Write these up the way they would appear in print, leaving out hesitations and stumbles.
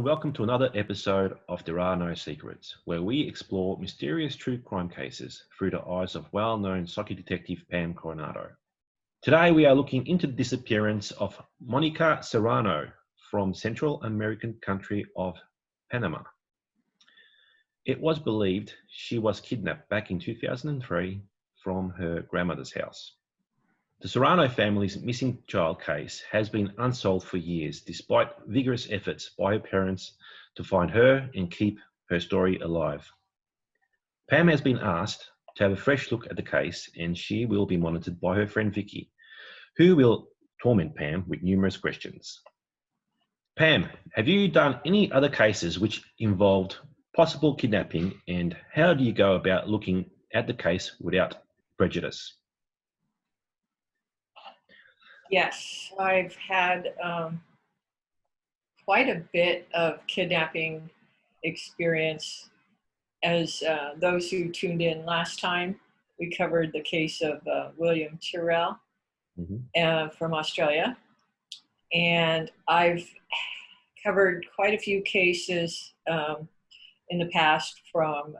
welcome to another episode of There Are No Secrets, where we explore mysterious true crime cases through the eyes of well-known psychic detective Pam Coronado. Today we are looking into the disappearance of Monica Serrano from Central American country of Panama. It was believed she was kidnapped back in 2003 from her grandmother's house. The Serrano family's missing child case has been unsolved for years, despite vigorous efforts by her parents to find her and keep her story alive. Pam has been asked to have a fresh look at the case, and she will be monitored by her friend Vicky, who will torment Pam with numerous questions. Pam, have you done any other cases which involved possible kidnapping, and how do you go about looking at the case without prejudice? Yes, I've had quite a bit of kidnapping experience. As those who tuned in last time, we covered the case of William Tyrrell from Australia. And I've covered quite a few cases in the past from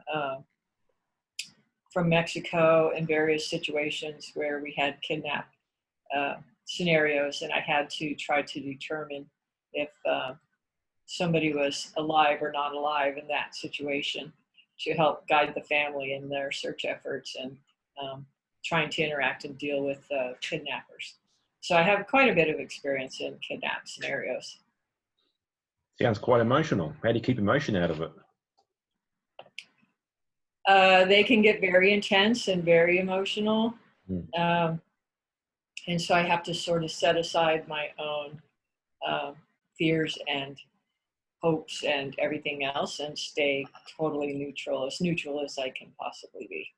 Mexico in various situations where we had kidnapped scenarios, and I had to try to determine if somebody was alive or not alive in that situation to help guide the family in their search efforts and trying to interact and deal with kidnappers. So I have quite a bit of experience in kidnap scenarios. Sounds quite emotional. How do you keep emotion out of it? They can get very intense and very emotional. And so I have to sort of set aside my own fears and hopes and everything else and stay totally neutral as I can possibly be.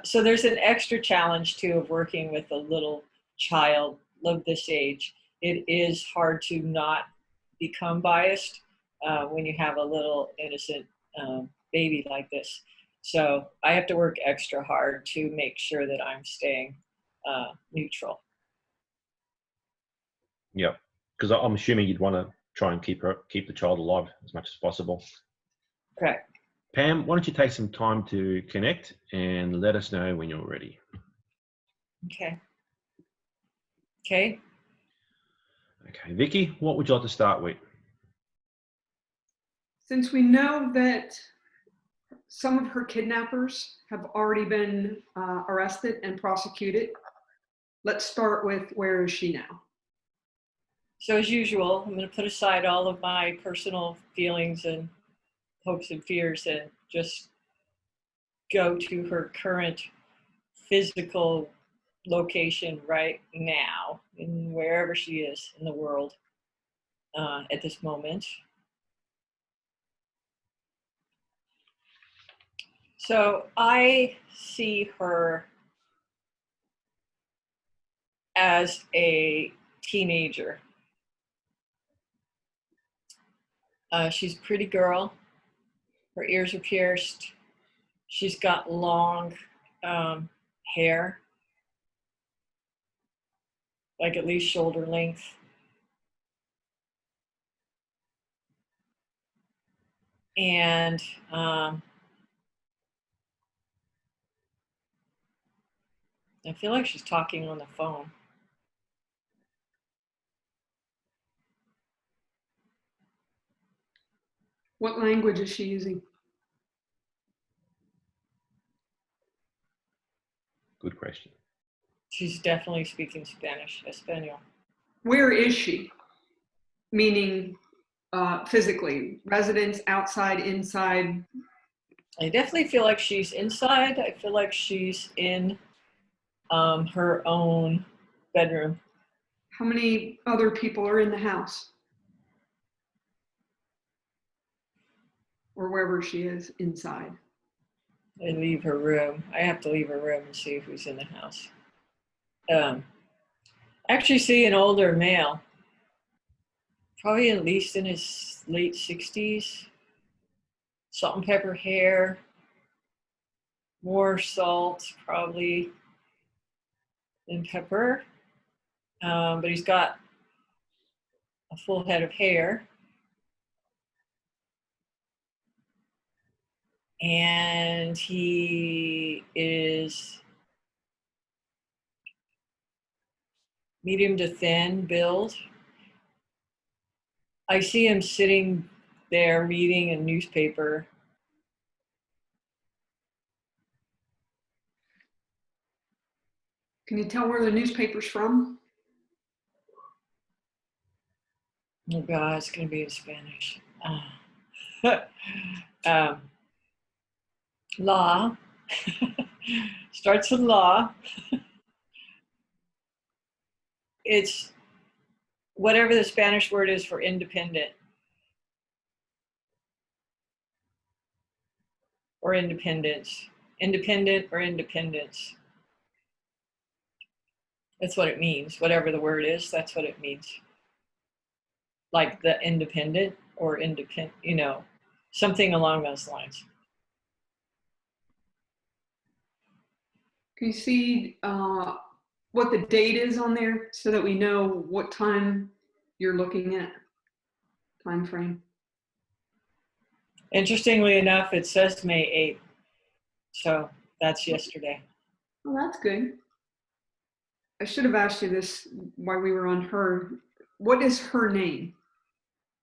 So there's an extra challenge too of working with a little child of this age. It is hard to not become biased when you have a little innocent baby like this. So I have to work extra hard to make sure that I'm staying neutral. Yeah, because I'm assuming you'd want to try and keep the child alive as much as possible. Correct. Pam, why don't you take some time to connect and let us know when you're ready. Okay, Vicky, what would you like to start with? Since we know that some of her kidnappers have already been arrested and prosecuted, let's start with where is she now? So as usual, I'm going to put aside all of my personal feelings and hopes and fears and just go to her current physical location right now, in wherever she is in the world at this moment. So I see her as a teenager. She's a pretty girl. Her ears are pierced. She's got long hair, like at least shoulder length. And I feel like she's talking on the phone. What language is she using? Good question. She's definitely speaking Spanish, Espanol. Where is she? Meaning physically, residence, outside, inside? I definitely feel like she's inside. I feel like she's in her own bedroom. How many other people are in the house? Or wherever she is inside? I leave her room. I have to leave her room and see who's in the house. I actually see an older male, probably at least in his late 60s, salt and pepper hair, more salt probably than pepper, but he's got a full head of hair. and he is medium to thin build. I see him sitting there reading a newspaper. Can you tell where the newspaper's from? Oh God, it's going to be in Spanish. Law. Starts with law. It's whatever the Spanish word is for independent. Or independence. Independent or independence. That's what it means. Whatever the word is, that's what it means. Like the independent or independent, something along those lines. Can you see what the date is on there so that we know what time you're looking at? Time frame. Interestingly enough, it says May 8th. So that's yesterday. Well, that's good. I should have asked you this while we were on her. What is her name?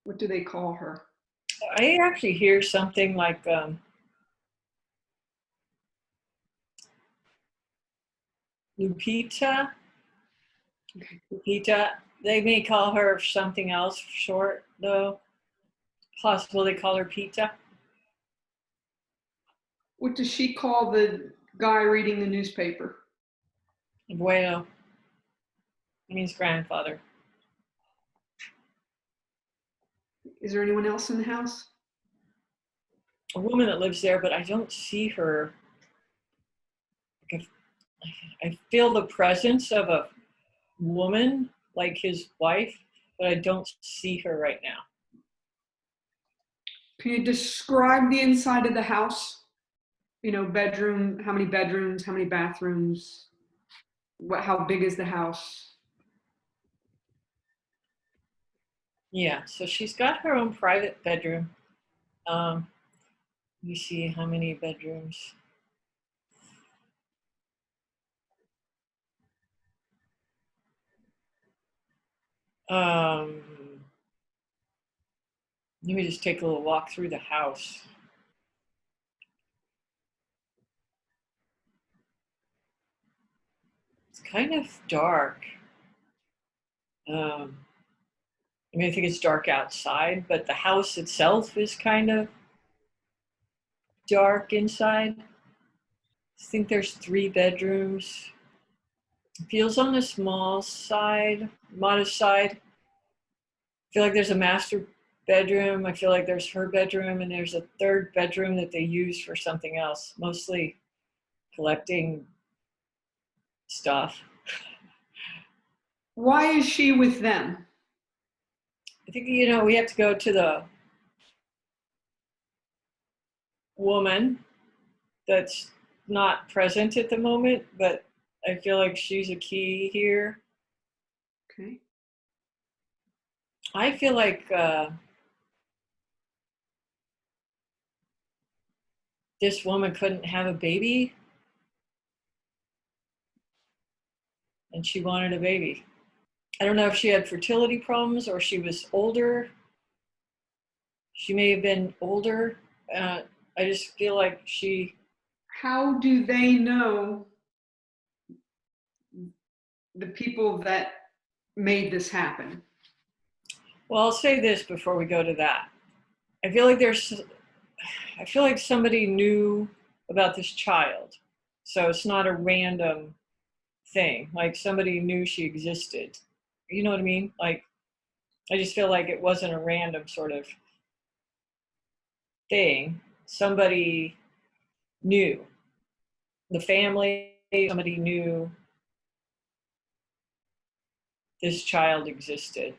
What do they call her? I actually hear something like Lupita. Okay. Lupita. They may call her something else short, though. Possible they call her Pita. What does she call the guy reading the newspaper? Abuelo. It means grandfather. Is there anyone else in the house? A woman that lives there, but I don't see her. I feel the presence of a woman, like his wife, but I don't see her right now. Can you describe the inside of the house? Bedroom, how many bedrooms, how many bathrooms, how big is the house? Yeah, so she's got her own private bedroom. Let me see how many bedrooms. Let me just take a little walk through the house. It's kind of dark. I think it's dark outside, but the house itself is kind of dark inside. I think there's 3 bedrooms. It feels on the small side, modest side. I feel like there's a master bedroom. I feel like there's her bedroom, and there's a 3rd bedroom that they use for something else, mostly collecting stuff. Why is she with them? I think, we have to go to the woman that's not present at the moment, but I feel like she's a key here. Okay. I feel like this woman couldn't have a baby, and she wanted a baby. I don't know if she had fertility problems or she was older. She may have been older. I just feel like she... How do they know the people that made this happen? Well, I'll say this before we go to that. I feel like somebody knew about this child. So it's not a random thing. Like somebody knew she existed. You know what I mean? Like, I just feel like it wasn't a random sort of thing. Somebody knew. The family, somebody knew this child existed.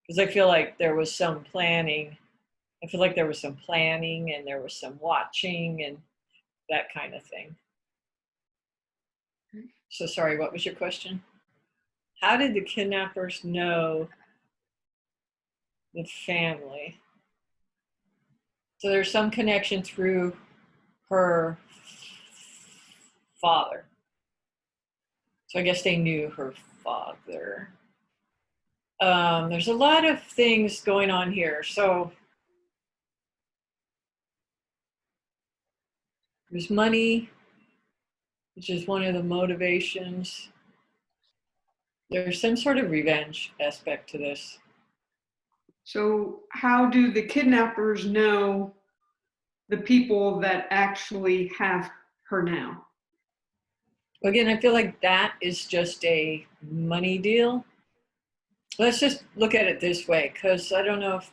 Because I feel like there was some planning. I feel like there was some planning and there was some watching and that kind of thing. So sorry, what was your question? How did the kidnappers know the family? So there's some connection through her father. So I guess they knew her father. There's a lot of things going on here. So there's money, which is one of the motivations. There's some sort of revenge aspect to this. So how do the kidnappers know the people that actually have her now? Again, I feel like that is just a money deal. Let's just look at it this way, because I don't know if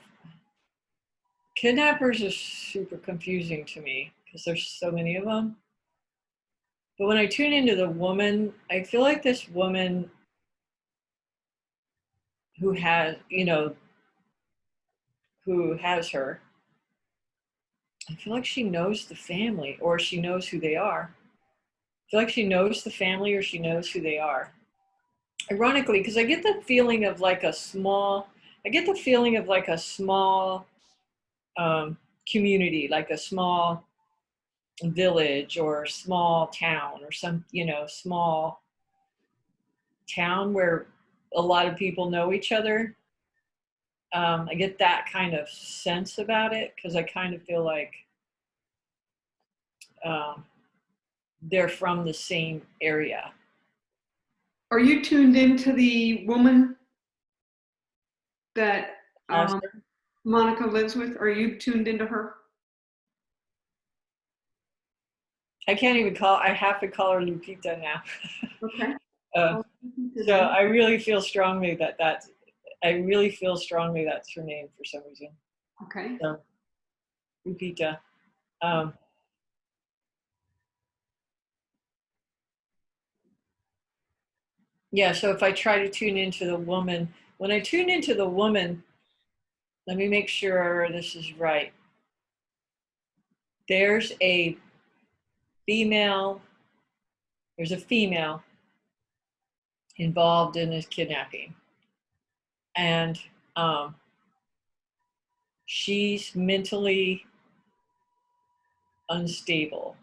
kidnappers are super confusing to me because there's so many of them. But when I tune into the woman, I feel like this woman who has, who has her, I feel like she knows the family or she knows who they are. I feel like she knows the family or she knows who they are. Ironically, because I get the feeling of like a small community, like a small village or small town or some, small town where a lot of people know each other. I get that kind of sense about it because I kind of feel like um, they're from the same area. Are you tuned into the woman that Monica lives with? Are you tuned into her? I have to call her Lupita now. Okay. So I really feel strongly that's her name for some reason. Okay. So, Lupita. Yeah, so if I try to tune into the woman, when I tune into the woman, let me make sure this is right. There's a female involved in this kidnapping. And she's mentally unstable.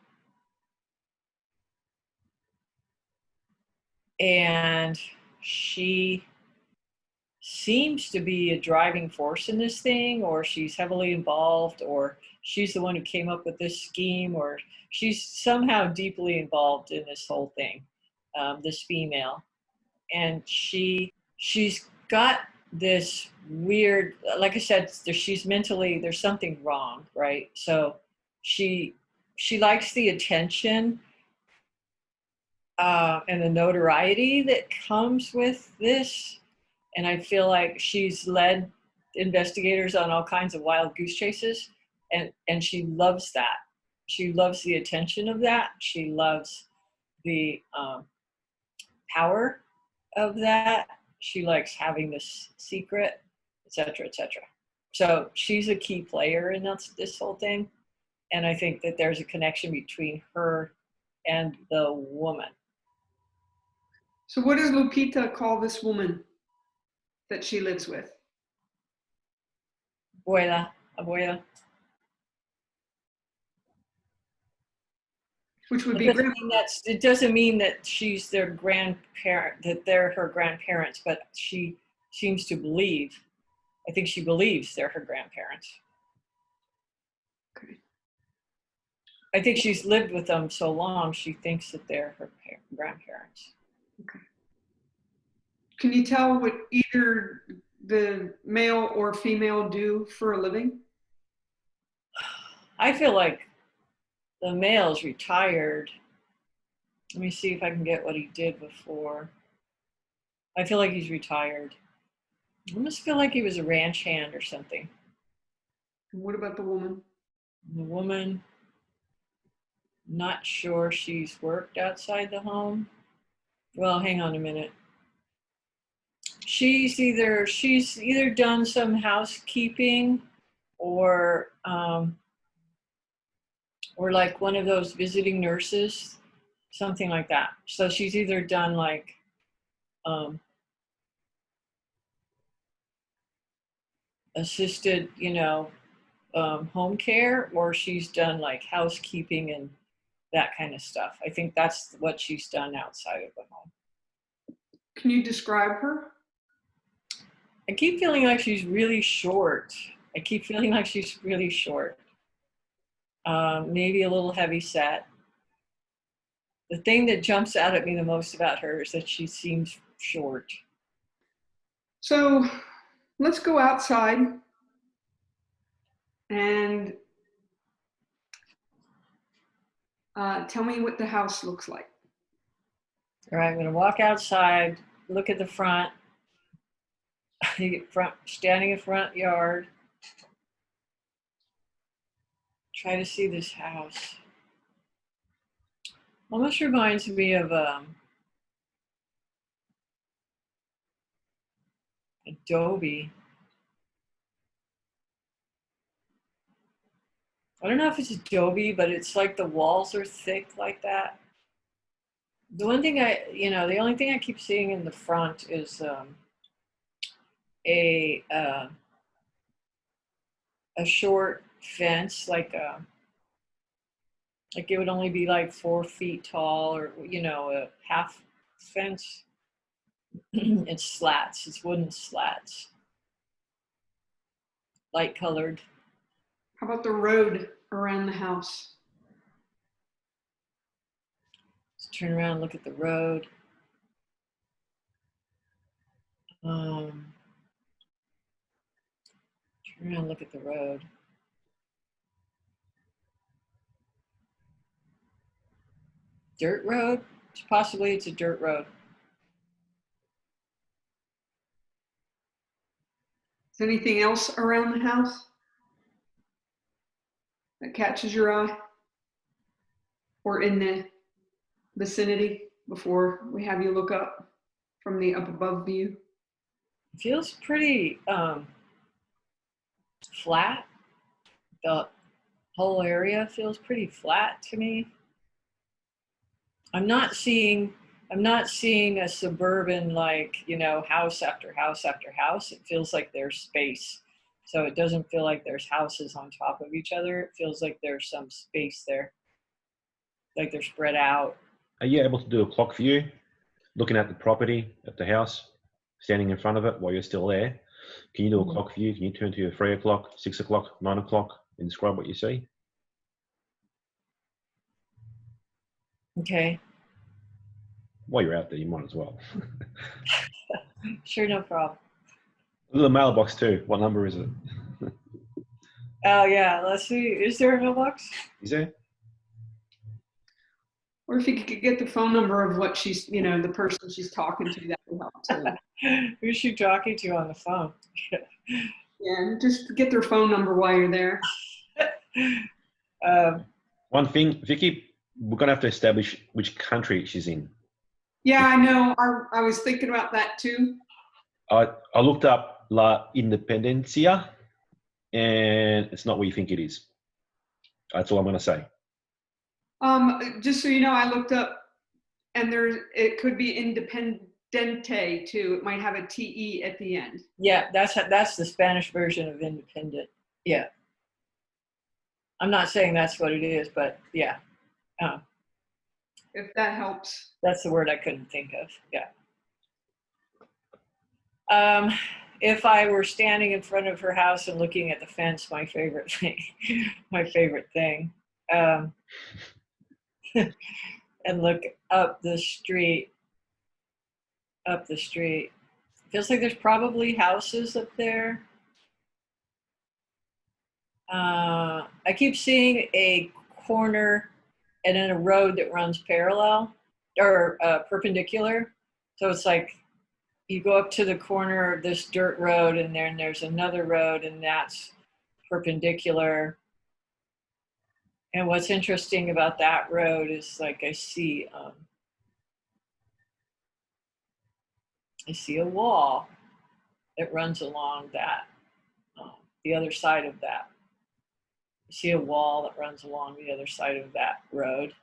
And she seems to be a driving force in this thing, or she's heavily involved, or she's the one who came up with this scheme, or she's somehow deeply involved in this whole thing, this female. And she's got this weird, like I said, she's mentally, there's something wrong, right? So she likes the attention and the notoriety that comes with this. And I feel like she's led investigators on all kinds of wild goose chases, and she loves that. She loves the attention of that. She loves the power of that. She likes having this secret, etc., etc. So she's a key player in this whole thing. And I think that there's a connection between her and the woman. So what does Lupita call this woman that she lives with? Abuela. Which would be it doesn't mean that she's their grandparent, that they're her grandparents, but she seems to believe, I think she believes they're her grandparents. Okay. I think she's lived with them so long, she thinks that they're her grandparents. Okay. Can you tell what either the male or female do for a living? I feel like the male's retired. Let me see if I can get what he did before. I feel like he's retired. I almost feel like he was a ranch hand or something. And what about the woman? The woman, not sure she's worked outside the home. Well, hang on a minute. She's either done some housekeeping or like one of those visiting nurses, something like that. So she's either done like assisted, home care, or she's done like housekeeping and that kind of stuff. I think that's what she's done outside of the home. Can you describe her? I keep feeling like she's really short. Maybe a little heavy set. The thing that jumps out at me the most about her is that she seems short. So let's go outside and tell me what the house looks like. All right, I'm gonna walk outside, look at the front, standing in front yard. Try to see this house. Almost reminds me of Adobe. I don't know if it's Adobe, but it's like the walls are thick like that. The only thing I keep seeing in the front is a short fence, like it would only be like 4 feet tall, or a half fence. It's slats. It's wooden slats, light colored. How about the road around the house? Let's turn around and look at the road. Turn around and look at the road. Dirt road? Possibly it's a dirt road. Is anything else around the house that catches your eye or in the vicinity before we have you look up from the up above view? It feels pretty flat. The whole area feels pretty flat to me. I'm not seeing a suburban, house after house after house. It feels like there's space. So it doesn't feel like there's houses on top of each other. It feels like there's some space there. Like they're spread out. Are you able to do a clock view, looking at the property, at the house, standing in front of it while you're still there? Can you do a clock view? Can you turn to your 3 o'clock, 6 o'clock, 9 o'clock and describe what you see? Okay. While you're out there, you might as well. Sure, no problem. Look at the mailbox too. What number is it? Oh yeah, let's see. Is there a mailbox? Is there? Or if you could get the phone number of what she's, the person she's talking to, that would help too. Who's she talking to on the phone? Yeah, just get their phone number while you're there. One thing, Vicky, we're going to have to establish which country she's in. Yeah, I know. I was thinking about that too. I looked up La Independencia, and it's not what you think it is. That's all I'm going to say. Just so you know, I looked up, and it could be Independente too. It might have a TE at the end. Yeah, that's the Spanish version of independent. Yeah. I'm not saying that's what it is, but yeah. If that helps. That's the word I couldn't think of. Yeah. If I were standing in front of her house and looking at the fence, my favorite thing, and look up the street, feels like there's probably houses up there. I keep seeing a corner and then a road that runs parallel or perpendicular. So it's like you go up to the corner of this dirt road, and then there's another road, and that's perpendicular. And what's interesting about that road is like I see a wall that runs along that, the other side of that. I see a wall that runs along the other side of that road.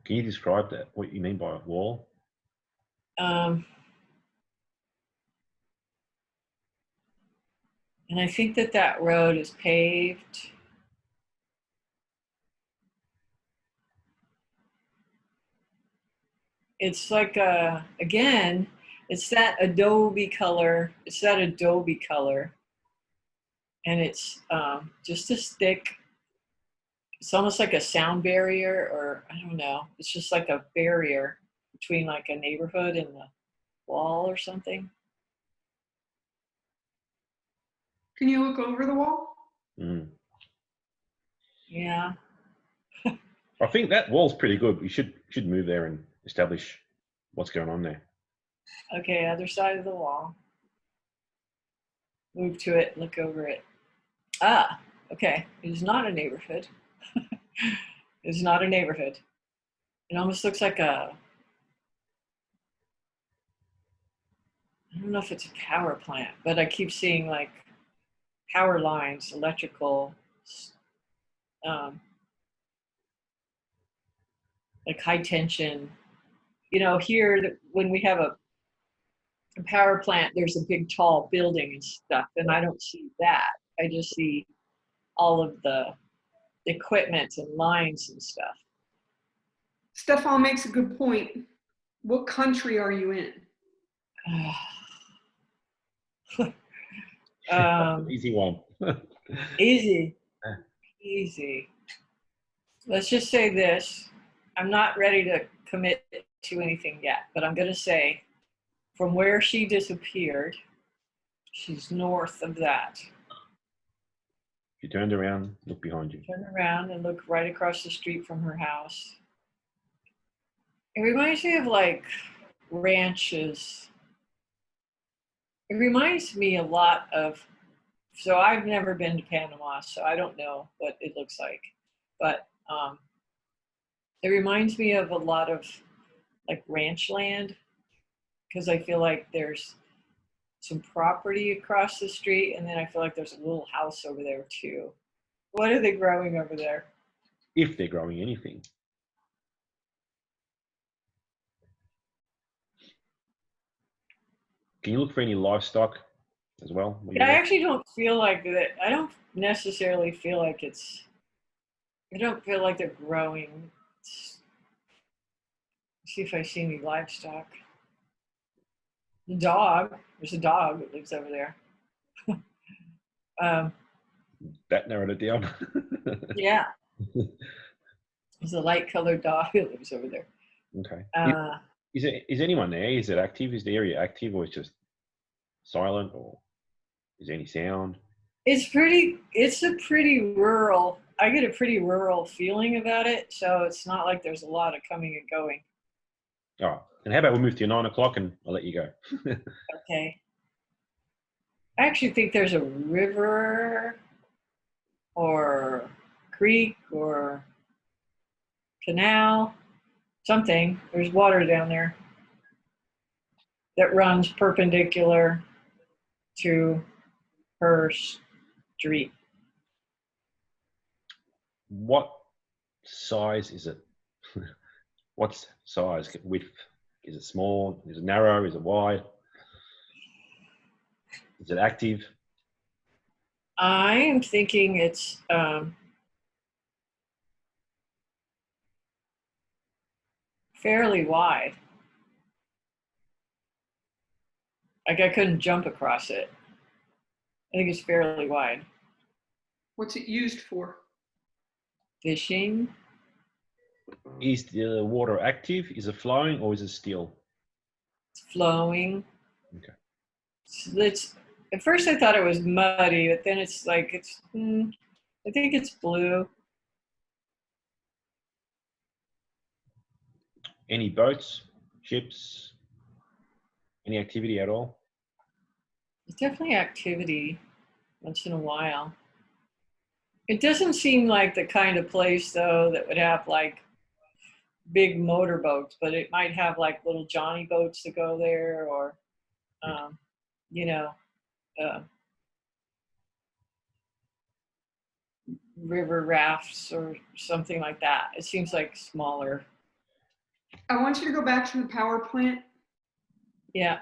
Can you describe that? What you mean by a wall? And I think that that road is paved. It's like again, it's that adobe color. It's that adobe color, and it's just as thick. It's almost like a sound barrier, or I don't know. It's just like a barrier between like a neighborhood and the wall or something. Can you look over the wall? Mm. Yeah. I think that wall's pretty good. We should move there and establish what's going on there. Okay, other side of the wall. Move to it, look over it. Ah, okay. It is not a neighborhood. It is not a neighborhood. It almost looks like a, I don't know if it's a power plant, but I keep seeing like power lines, electrical, um, like high tension. You know, here when we have a power plant, there's a big tall building and stuff, and I don't see that. I just see all of the equipment and lines and stuff. Stefan makes a good point. What country are you in? Easy one. Easy, easy. Let's just say this. I'm not ready to commit to anything yet, but I'm going to say from where she disappeared, she's north of that. If you turned around, look behind you. Turn around and look right across the street from her house. It reminds me of like ranches. It reminds me a lot of, so I've never been to Panama, so I don't know what it looks like, but it reminds me of a lot of like ranch land, because I feel like there's some property across the street, and then I feel like there's a little house over there too. What are they growing over there? If they're growing anything. Can you look for any livestock as well? Yeah, I actually don't feel like that. I don't necessarily feel like it's, I don't feel like they're growing. Let's see if I see any livestock. The dog, there's a dog that lives over there. That narrowed it down. Yeah, there's a light colored dog that lives over there. Okay. Is anyone there? Is it active? Is the area active, or is it just silent, or is there any sound? It's a pretty rural, I get a pretty rural feeling about it. So it's not like there's a lot of coming and going. All right. And how about we move to 9 o'clock and I'll let you go. Okay. I actually think there's a river or creek or canal, something. There's water down there that runs perpendicular to her street. What size is it? What size? Width? Is it small? Is it narrow? Is it wide? Is it active? I am thinking it's fairly wide. Like I couldn't jump across it. I think it's fairly wide. What's it used for? Fishing. Is the water active? Is it flowing, or is it still? It's flowing. Okay. So it's, at first I thought it was muddy, but then it's like I think it's blue. Any boats, ships, any activity at all? It's definitely activity once in a while. It doesn't seem like the kind of place though that would have like big motorboats, but it might have like little Johnny boats that go there, or you know, river rafts or something like that. It seems like smaller. I want you to go back to the power plant. Yeah.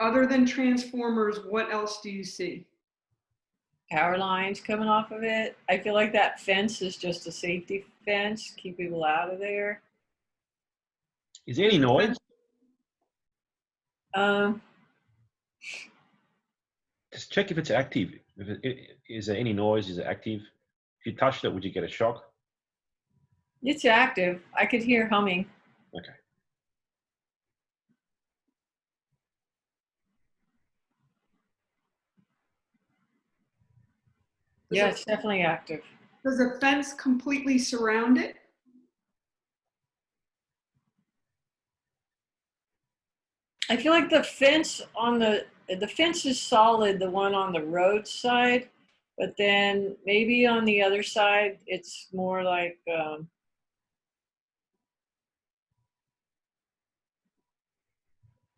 Other than transformers, what else do you see? Power lines coming off of it. I feel like that fence is just a safety fence, keep people out of there. Is there any noise? Um, Just check if it's active. Is there any noise? Is it active? If you touched it, would you get a shock? it's active. I could hear humming. Okay. Yeah, it's definitely active. Does a fence completely surround it? I feel like the fence on the fence is solid, the one on the road side, but then maybe on the other side it's more like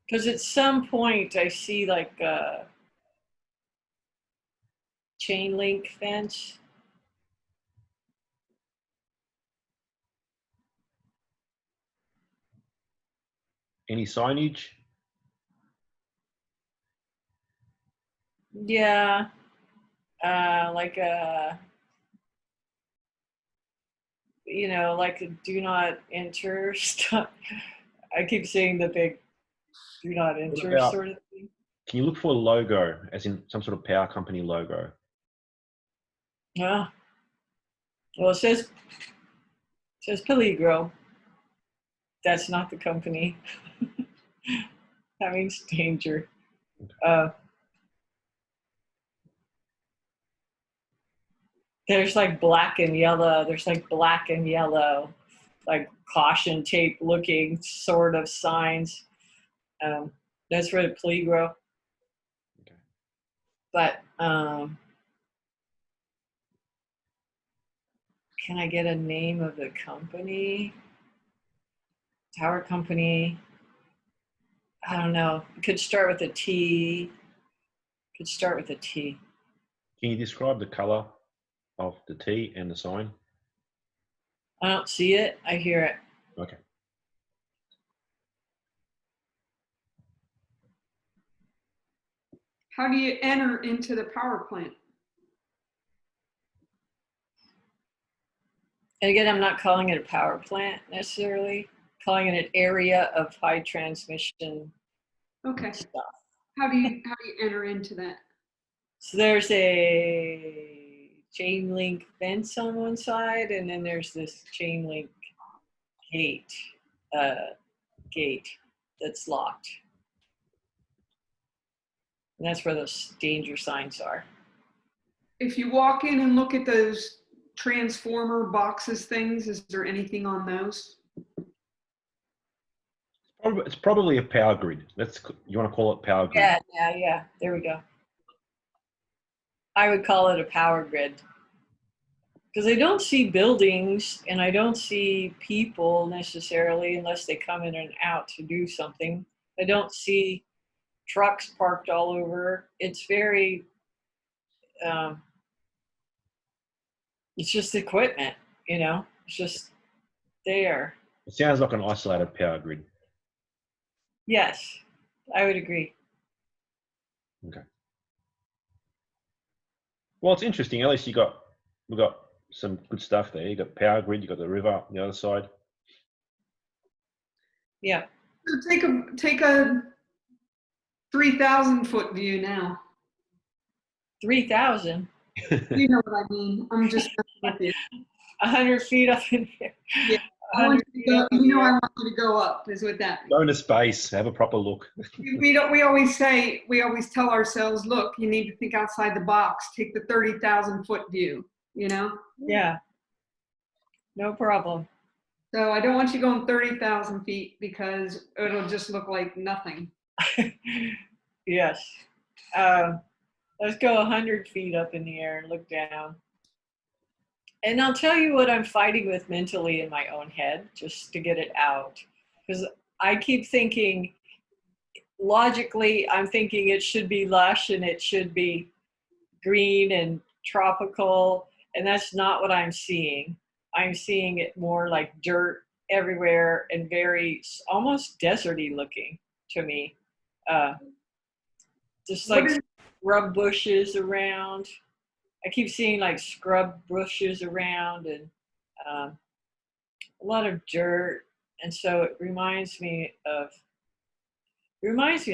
because at some point I see like a chain link fence. Any signage? Yeah, like a like a do not enter stuff. I keep seeing the big do not What enter about, sort of thing. can you look for a logo, as in some sort of power company logo? Yeah. Well, it says Peligro. That's not the company. That means danger. There's like black and yellow. There's like black and yellow, like caution tape looking sort of signs. That's for the Peligro. Okay. But can I get a name of the company? Tower company. I don't know. It could start with a T. Could start with a T. Can you describe the color of the T and the sign? I don't see it. I hear it. Okay. How do you enter into the power plant? And again, I'm not calling it a power plant necessarily. Calling it an area of high transmission Okay. stuff. How do you enter into that? So there's a chain link fence on one side, and then there's this chain link gate, gate that's locked. And that's where those danger signs are. If you walk in and look at those transformer boxes things, is there anything on those? It's probably a power grid. You want to call it power grid? Yeah. There we go. I would call it a power grid. Because I don't see buildings and I don't see people necessarily unless they come in and out to do something. I don't see trucks parked all over. It's very, it's just equipment, it's just there. It sounds like an isolated power grid. Yes, I would agree. Okay. Well, it's interesting. At least we've got some good stuff there. You got power grid. You got the river on the other side. Yeah. So take a 3,000 foot view now. 3,000. You know what I mean. I'm just messing with you. 100 feet up in the air. Yeah. I want you to go, I want you to go up, is what that means. Go into space. Have a proper look. We always tell ourselves, look, you need to think outside the box. Take the 30,000 foot view, Yeah. No problem. So I don't want you going 30,000 feet because it'll just look like nothing. Yes. Let's go 100 feet up in the air and look down. And I'll tell you what I'm fighting with mentally in my own head, just to get it out. Because I keep thinking, logically, I'm thinking it should be lush and it should be green and tropical. And that's not what I'm seeing. I'm seeing it more like dirt everywhere and very almost deserty looking to me. Just What like is, scrub bushes around. I keep seeing like scrub bushes around and um, a lot of dirt. And so it reminds me a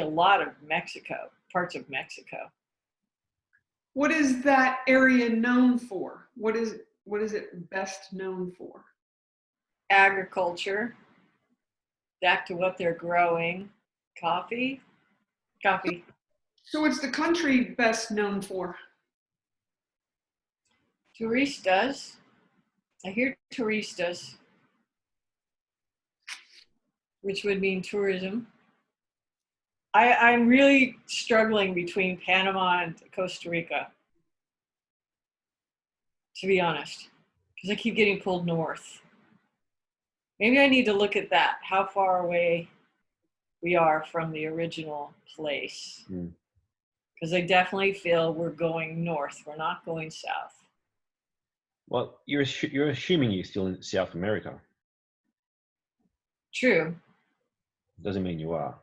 lot of Mexico, parts of Mexico. what is that area known for? What is it best known for? Agriculture, back to what they're growing. Coffee. So what's the country best known for? Turistas. I hear turistas, which would mean tourism. I'm really struggling between Panama and Costa Rica, to be honest, because I keep getting pulled north. Maybe I need to look at that, how far away we are from the original place. Because I definitely feel we're going north. We're not going south. Well, you're assuming you're still in South America. True. Doesn't mean you are.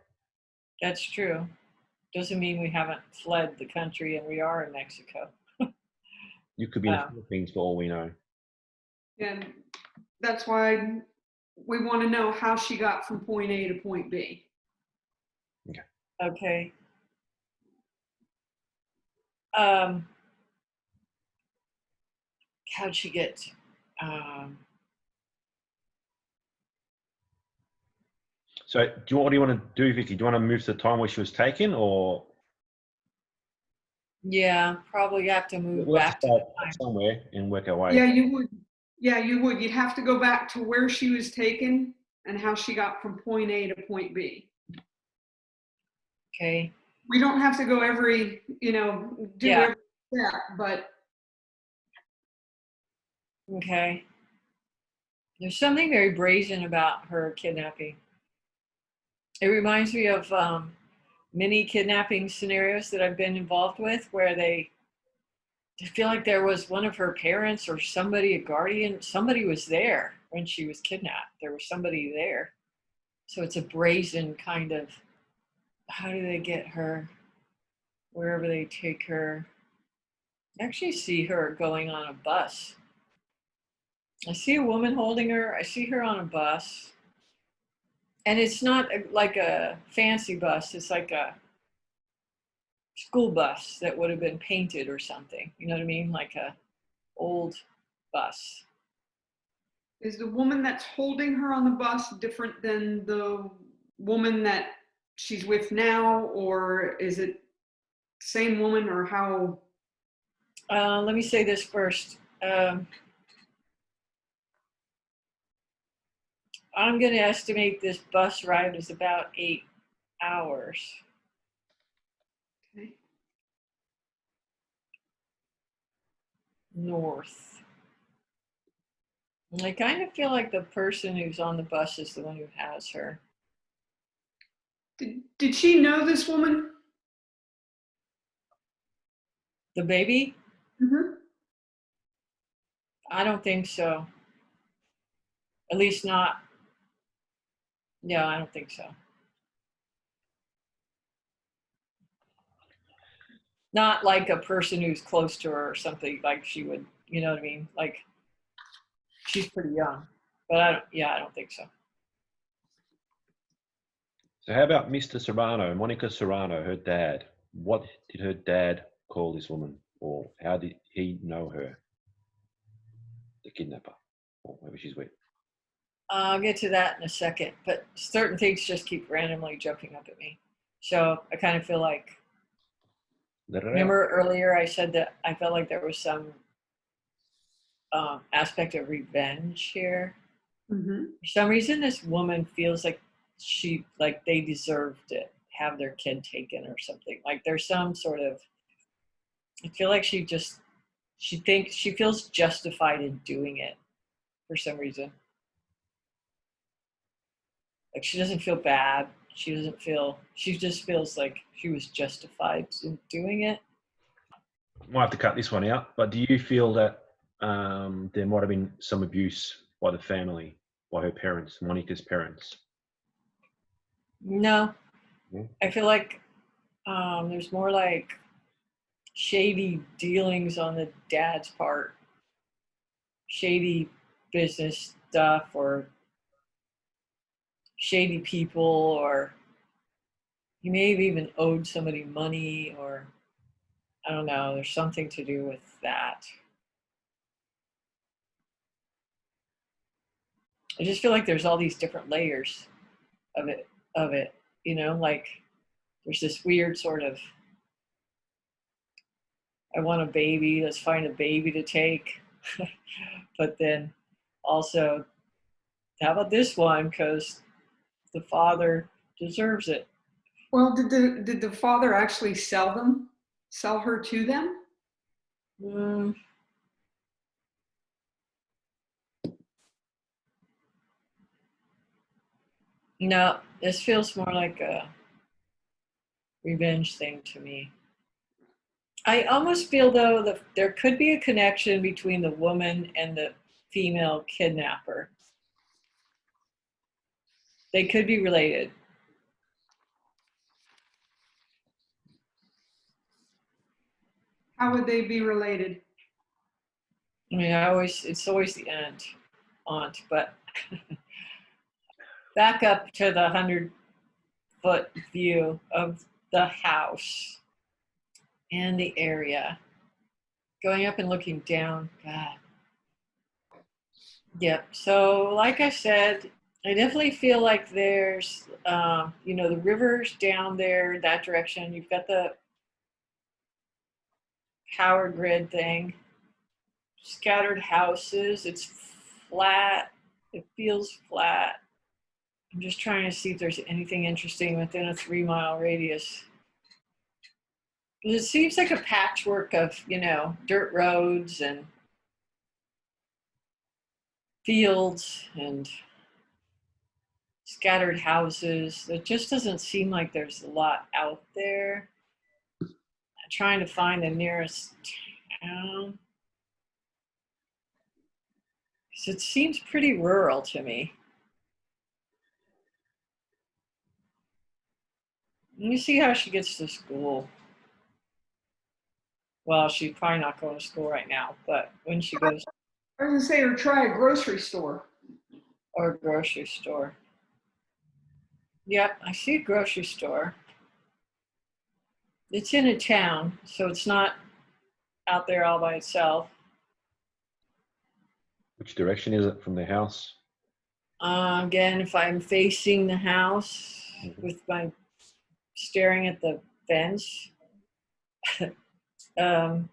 That's true. Doesn't mean we haven't fled the country and we are in Mexico. You could be in the Philippines for all we know. And that's why we want to know how she got from point A to point B. Okay. How'd she get? So, what do you want to do, Vicky? Do you want to move to the time where she was taken, or Yeah, probably have to move we'll back to start the time. somewhere and work our way? Yeah, you would. Yeah, you would. You'd have to go back to where she was taken and how she got from point A to point B. Okay. We don't have to go every, do every step, but Okay. There's something very brazen about her kidnapping. It reminds me of many kidnapping scenarios that I've been involved with where I feel like there was one of her parents or somebody, a guardian, somebody was there when she was kidnapped. There was somebody there. So it's a brazen kind of, how do they get her? Wherever they take her. I actually see her going on a bus. I see a woman holding her. I see her on a bus. And it's not like a fancy bus. It's like a school bus that would have been painted or something. You know what I mean? Like a old bus. is the woman that's holding her on the bus different than the woman that she's with now, or is it same woman, or how? Let me say this first. I'm going to estimate this bus ride is about 8 hours. Okay. North. And I kind of feel like the person who's on the bus is the one who has her. Did she know this woman? The baby? Mm-hmm. I don't think so. At least not. Yeah, I don't think so. Not like a person who's close to her or something, like she would, you know what I mean? Like she's pretty young. But I don't think so. So, how about Mr. Serrano, Monica Serrano, her dad? What did her dad call this woman, or how did he know her, the kidnapper, or whoever she's with? I'll get to that in a second, but certain things just keep randomly jumping up at me. So I kind of feel like, Let it out. remember earlier I said that I felt like there was some aspect of revenge here. Mm-hmm. For some reason, this woman feels like they deserve to have their kid taken or something. Like there's some sort of, I feel like she feels justified in doing it for some reason. Like she doesn't feel bad. She just feels like she was justified in doing it. Might have to cut this one out, but do you feel that there might have been some abuse by the family, by her parents, Monica's parents? No, Yeah. I feel like There's more like shady dealings on the dad's part, shady business stuff, or shady people, or he may have even owed somebody money, or I don't know, there's something to do with that. I just feel like there's all these different layers of it, you know, like there's this weird sort of, I want a baby, let's find a baby to take. But then also, how about this one? Because the father deserves it. Well, did the father actually sell her to them? Mm, no, this feels more like a revenge thing to me. I almost feel though that there could be a connection between the woman and the female kidnapper. They could be related. How would they be related? I mean, it's always the aunt, but back up to the 100-foot view of the house and the area. Going up and looking down, God. Yep. So, like I said, I definitely feel like there's, the river's down there, that direction. You've got the power grid thing, scattered houses. It's flat. It feels flat. I'm just trying to see if there's anything interesting within a 3-mile radius. It seems like a patchwork of, dirt roads and fields and scattered houses. It just doesn't seem like there's a lot out there. I'm trying to find the nearest town. Because it seems pretty rural to me. Let me see how she gets to school. Well, she's probably not going to school right now, but when she goes, I was gonna say, or try a grocery store. or a grocery store. Yep, I see a grocery store. It's in a town, so it's not out there all by itself. Which direction is it from the house? Again, if I'm facing the house with my staring at the fence, the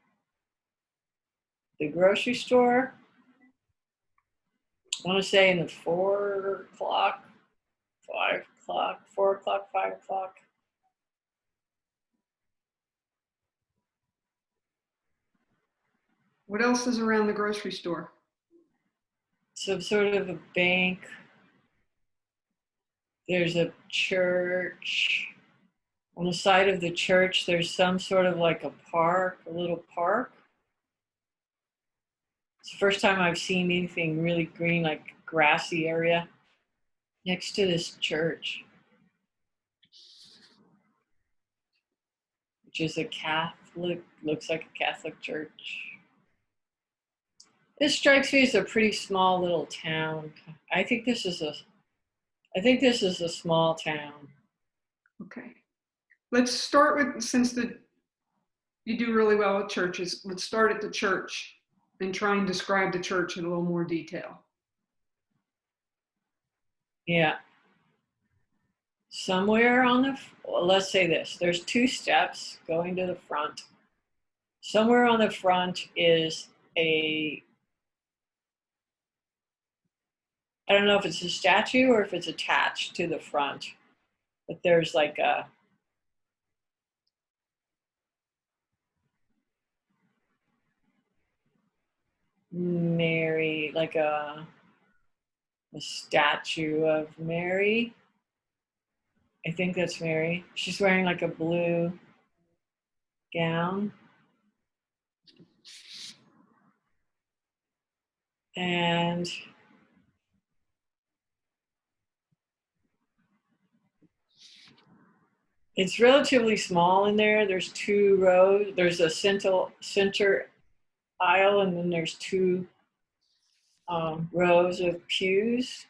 grocery store, I want to say in the 4 o'clock, 5 o'clock, 4 o'clock, 5 o'clock. What else is around the grocery store? Some sort of a bank. There's a church. On the side of the church, there's some sort of like a park, a little park. It's the first time I've seen anything really green, like grassy area next to this church, which is a Catholic, looks like a Catholic church. This strikes me as a pretty small little town. I think this is a small town. Okay. Let's start with, since you do really well with churches, let's start at the church and try and describe the church in a little more detail. Yeah. Somewhere let's say this, there's 2 steps going to the front. Somewhere on the front is I don't know if it's a statue or if it's attached to the front, but there's like a Mary, like a statue of Mary. I think that's Mary. She's wearing like a blue gown. And It's relatively small in there. There's 2 rows. There's a center aisle, and then there's 2 rows of pews.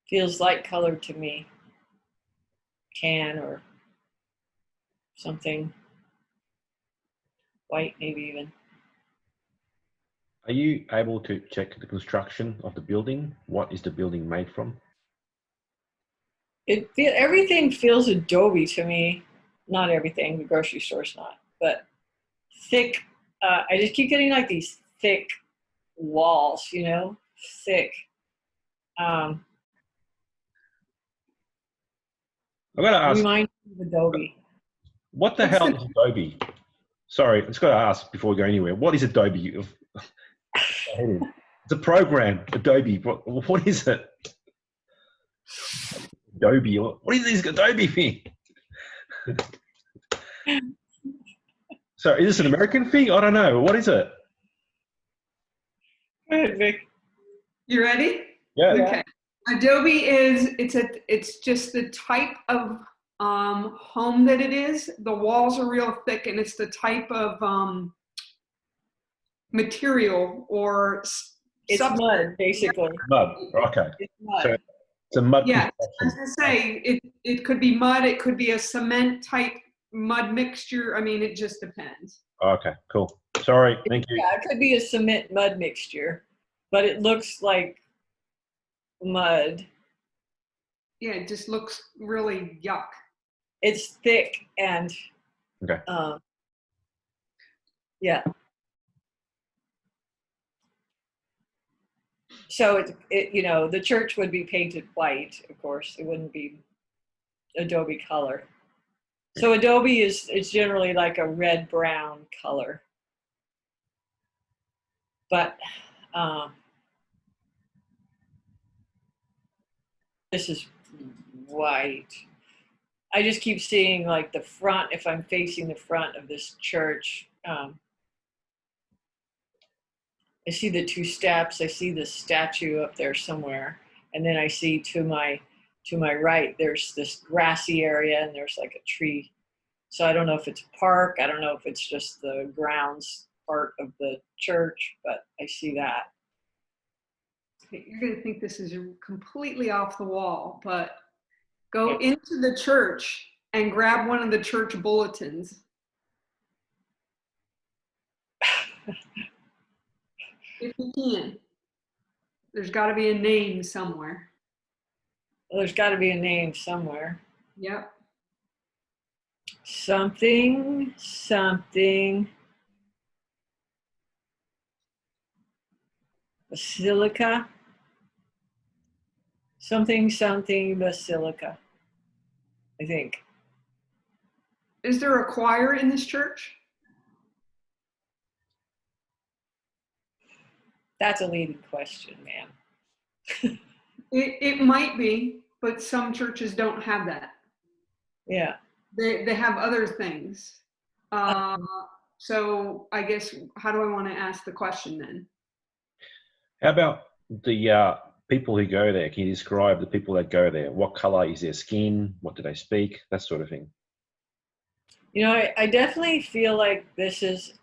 Feels light colored to me. Tan or something white, maybe even. Are you able to check the construction of the building? What is the building made from? Everything feels adobe to me. Not everything. The grocery store's not, but thick. I just keep getting like these thick walls, you know, thick. I'm going to ask, Remind me of adobe. what the What's hell the- is Adobe? Sorry, I just got to ask before we go anywhere. What is Adobe? It's a program, Adobe. What is it? Adobe. What is this Adobe thing? So is this an American thing? I don't know. What is it? Go ahead, Vic. You ready? Yeah. Okay. Adobe it's just the type of home that it is. The walls are real thick, and it's the type of material or It's substance. mud, basically. Mud. Okay. It's mud. So it's a mud Yeah, I was construction. gonna say it could be mud. It could be a cement type mud mixture. I mean, it just depends. Okay, cool. Sorry. Thank you. Yeah, it could be a cement mud mixture, but it looks like mud. Yeah, it just looks really yuck. It's thick and Okay. yeah. So you know, the church would be painted white, of course. It wouldn't be adobe color. So adobe is generally like a red brown color. But this is white. I just keep seeing like the front, if I'm facing the front of this church. I see the 2 steps, I see the statue up there somewhere, and then I see to my right there's this grassy area and there's like a tree. So I don't know if it's a park, I don't know if it's just the grounds part of the church, but I see that. You're going to think this is completely off the wall, but go into the church and grab one of the church bulletins. If you can. There's got to be a name somewhere. Well, there's got to be a name somewhere. Yep. Something basilica. Something basilica, I think. Is there a choir in this church? That's a leading question, man. It might be, but some churches don't have that. Yeah. They have other things. So I guess, how do I want to ask the question then? How about the people who go there? Can you describe the people that go there? What color is their skin? What do they speak? That sort of thing. You know, I definitely feel like this is,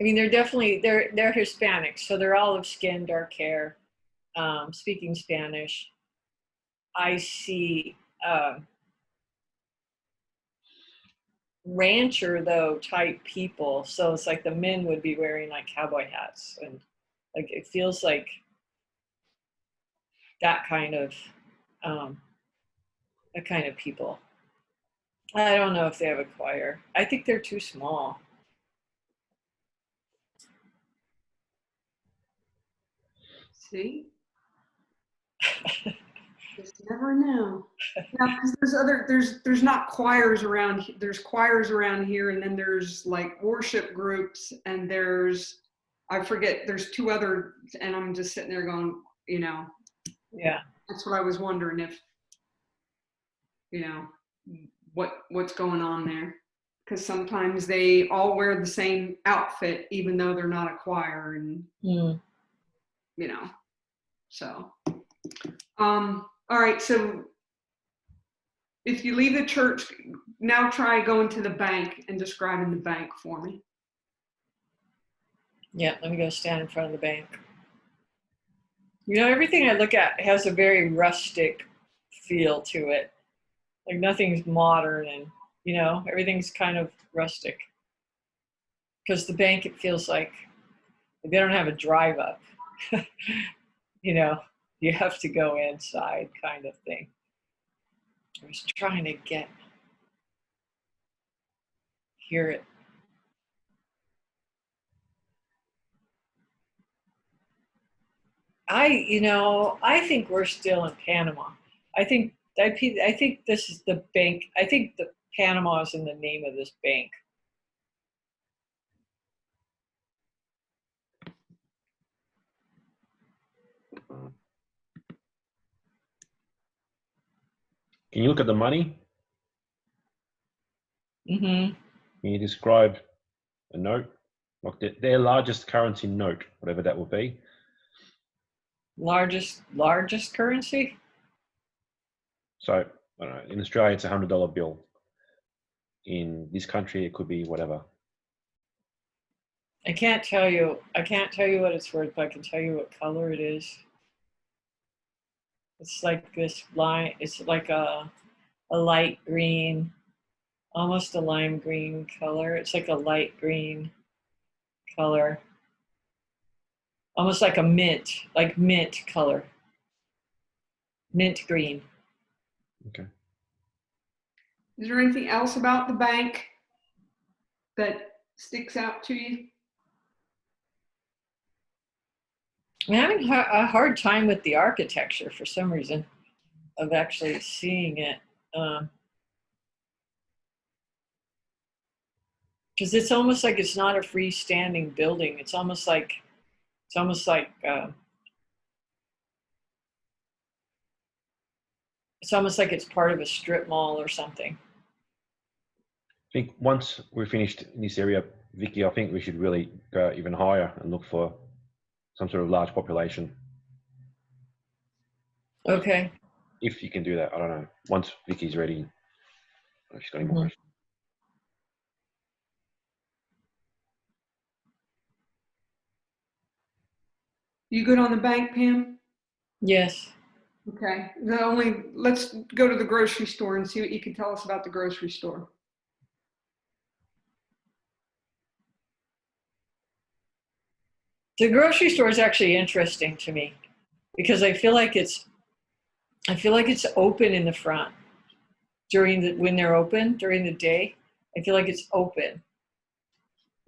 I mean, they're Hispanic, so they're olive skin, dark hair, speaking Spanish. I see rancher though type people, so it's like the men would be wearing like cowboy hats, and like it feels like that kind of people. I don't know if they have a choir. I think they're too small. See? Just never know. Yeah, because there's not choirs around. There's choirs around here, and then there's like worship groups, and I forget. There's 2 other, and I'm just sitting there going, you know. Yeah. That's what I was wondering if, you know, what's going on there, because sometimes they all wear the same outfit even though they're not a choir, and you know. So, all right. So if you leave the church, now try going to the bank and describing the bank for me. Yeah, let me go stand in front of the bank. You know, everything I look at has a very rustic feel to it. Like nothing's modern and, you know, everything's kind of rustic. Because the bank, it feels like they don't have a drive up. You know, you have to go inside kind of thing. I was trying to hear it. I think we're still in Panama. I think this is the bank. I think the Panama is in the name of this bank. Can you look at the money? Mm-hmm. Can you describe a note? Like their largest currency note, whatever that will be. Largest currency? So, I don't know, in Australia, it's a $100 bill. In this country, it could be whatever. I can't tell you what it's worth, but I can tell you what color it is. It's like this line, it's like a light green, almost a lime green color. It's like a light green color. Almost like mint color. Mint green. Okay. Is there anything else about the bank that sticks out to you? I'm having a hard time with the architecture for some reason of actually seeing it. Because it's almost like it's not a freestanding building. It's almost like it's part of a strip mall or something. I think once we're finished in this area, Vicky, I think we should really go even higher and look for some sort of large population. Okay. If you can do that, I don't know. Once Vicky's ready, if she's got any more questions. You good on the bank, Pam? Yes. Okay. Let's go to the grocery store and see what you can tell us about the grocery store. The grocery store is actually interesting to me because I feel like it's open in the front when they're open during the day. I feel like it's open.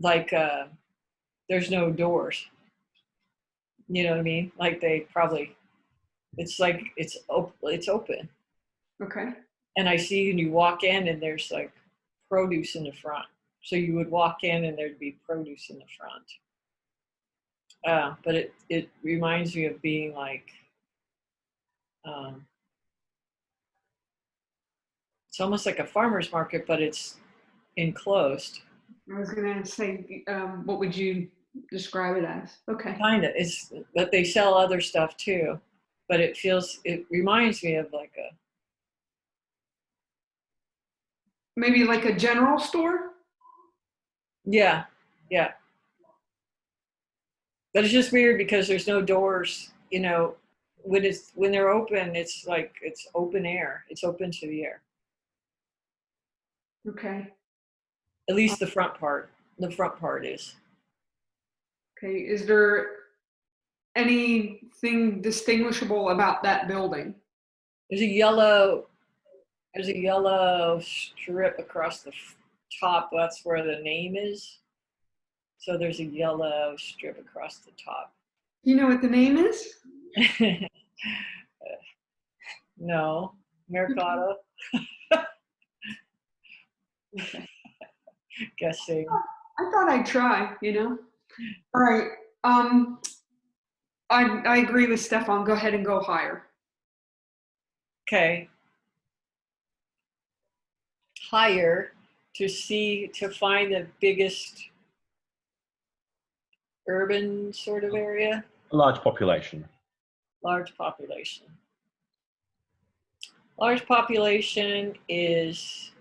Like there's no doors. You know what I mean? Like it's like it's open. Okay. And I see when you walk in and there's like produce in the front. So you would walk in and there'd be produce in the front. But it reminds me of being like, it's almost like a farmer's market, but it's enclosed. I was gonna say, what would you describe it as? Okay. Kind of. But they sell other stuff too. But it reminds me of like a, Maybe like a general store? yeah. But it's just weird because there's no doors, you know, when they're open, it's like, it's open air. It's open to the air. Okay. At least the front part. The front part is. Okay. Is there anything distinguishable about that building? There's a yellow strip across the top. That's where the name is. So there's a yellow strip across the top. You know what the name is? No, Mercado. Okay. Guessing. I thought I'd try, you know? All right. I agree with Stefan. Go ahead and go higher. Okay. Higher to find the biggest urban sort of area. A large population. Large population. Large population is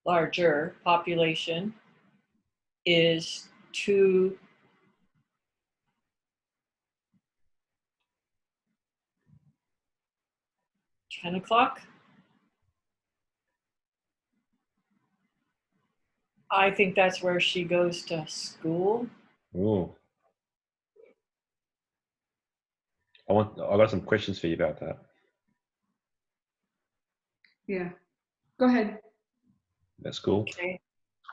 larger population is 10 o'clock. I think that's where she goes to school. Ooh. I got some questions for you about that. Yeah. Go ahead. That's cool. Okay.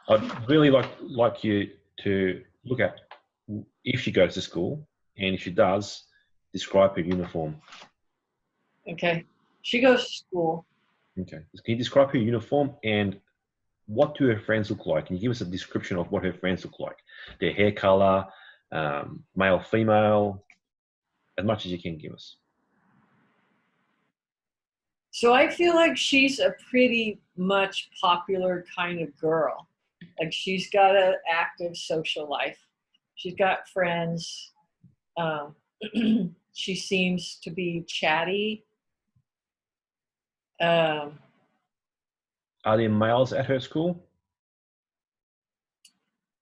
I'd really like you to look at if she goes to school, and if she does, describe her uniform. Okay. She goes to school. Okay. Can you describe her uniform and what do her friends look like? Can you give us a description of what her friends look like? Their hair color, male, female, as much as you can give us. So I feel like she's a pretty much popular kind of girl. Like she's got an active social life. She's got friends. She seems to be chatty. Um, Are there males at her school?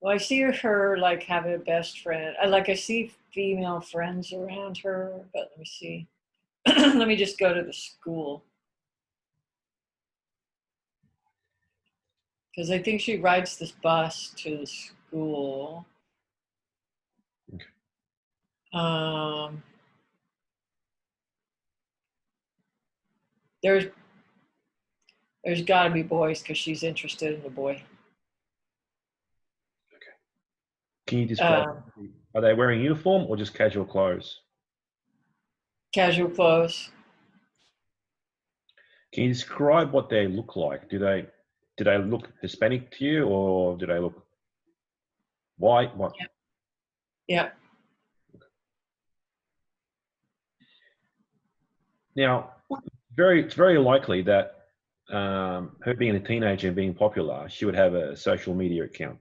well, I see her like having a best friend. I see female friends around her, but let me see. Let me just go to the school. Because I think she rides this bus to the school. Okay. There's got to be boys because she's interested in the boy. Can you describe, are they wearing uniform or just casual clothes? Casual clothes. Can you describe what they look like? Do they look Hispanic to you, or do they look white? What? Yeah. Now, it's very likely that her being a teenager and being popular, she would have a social media account.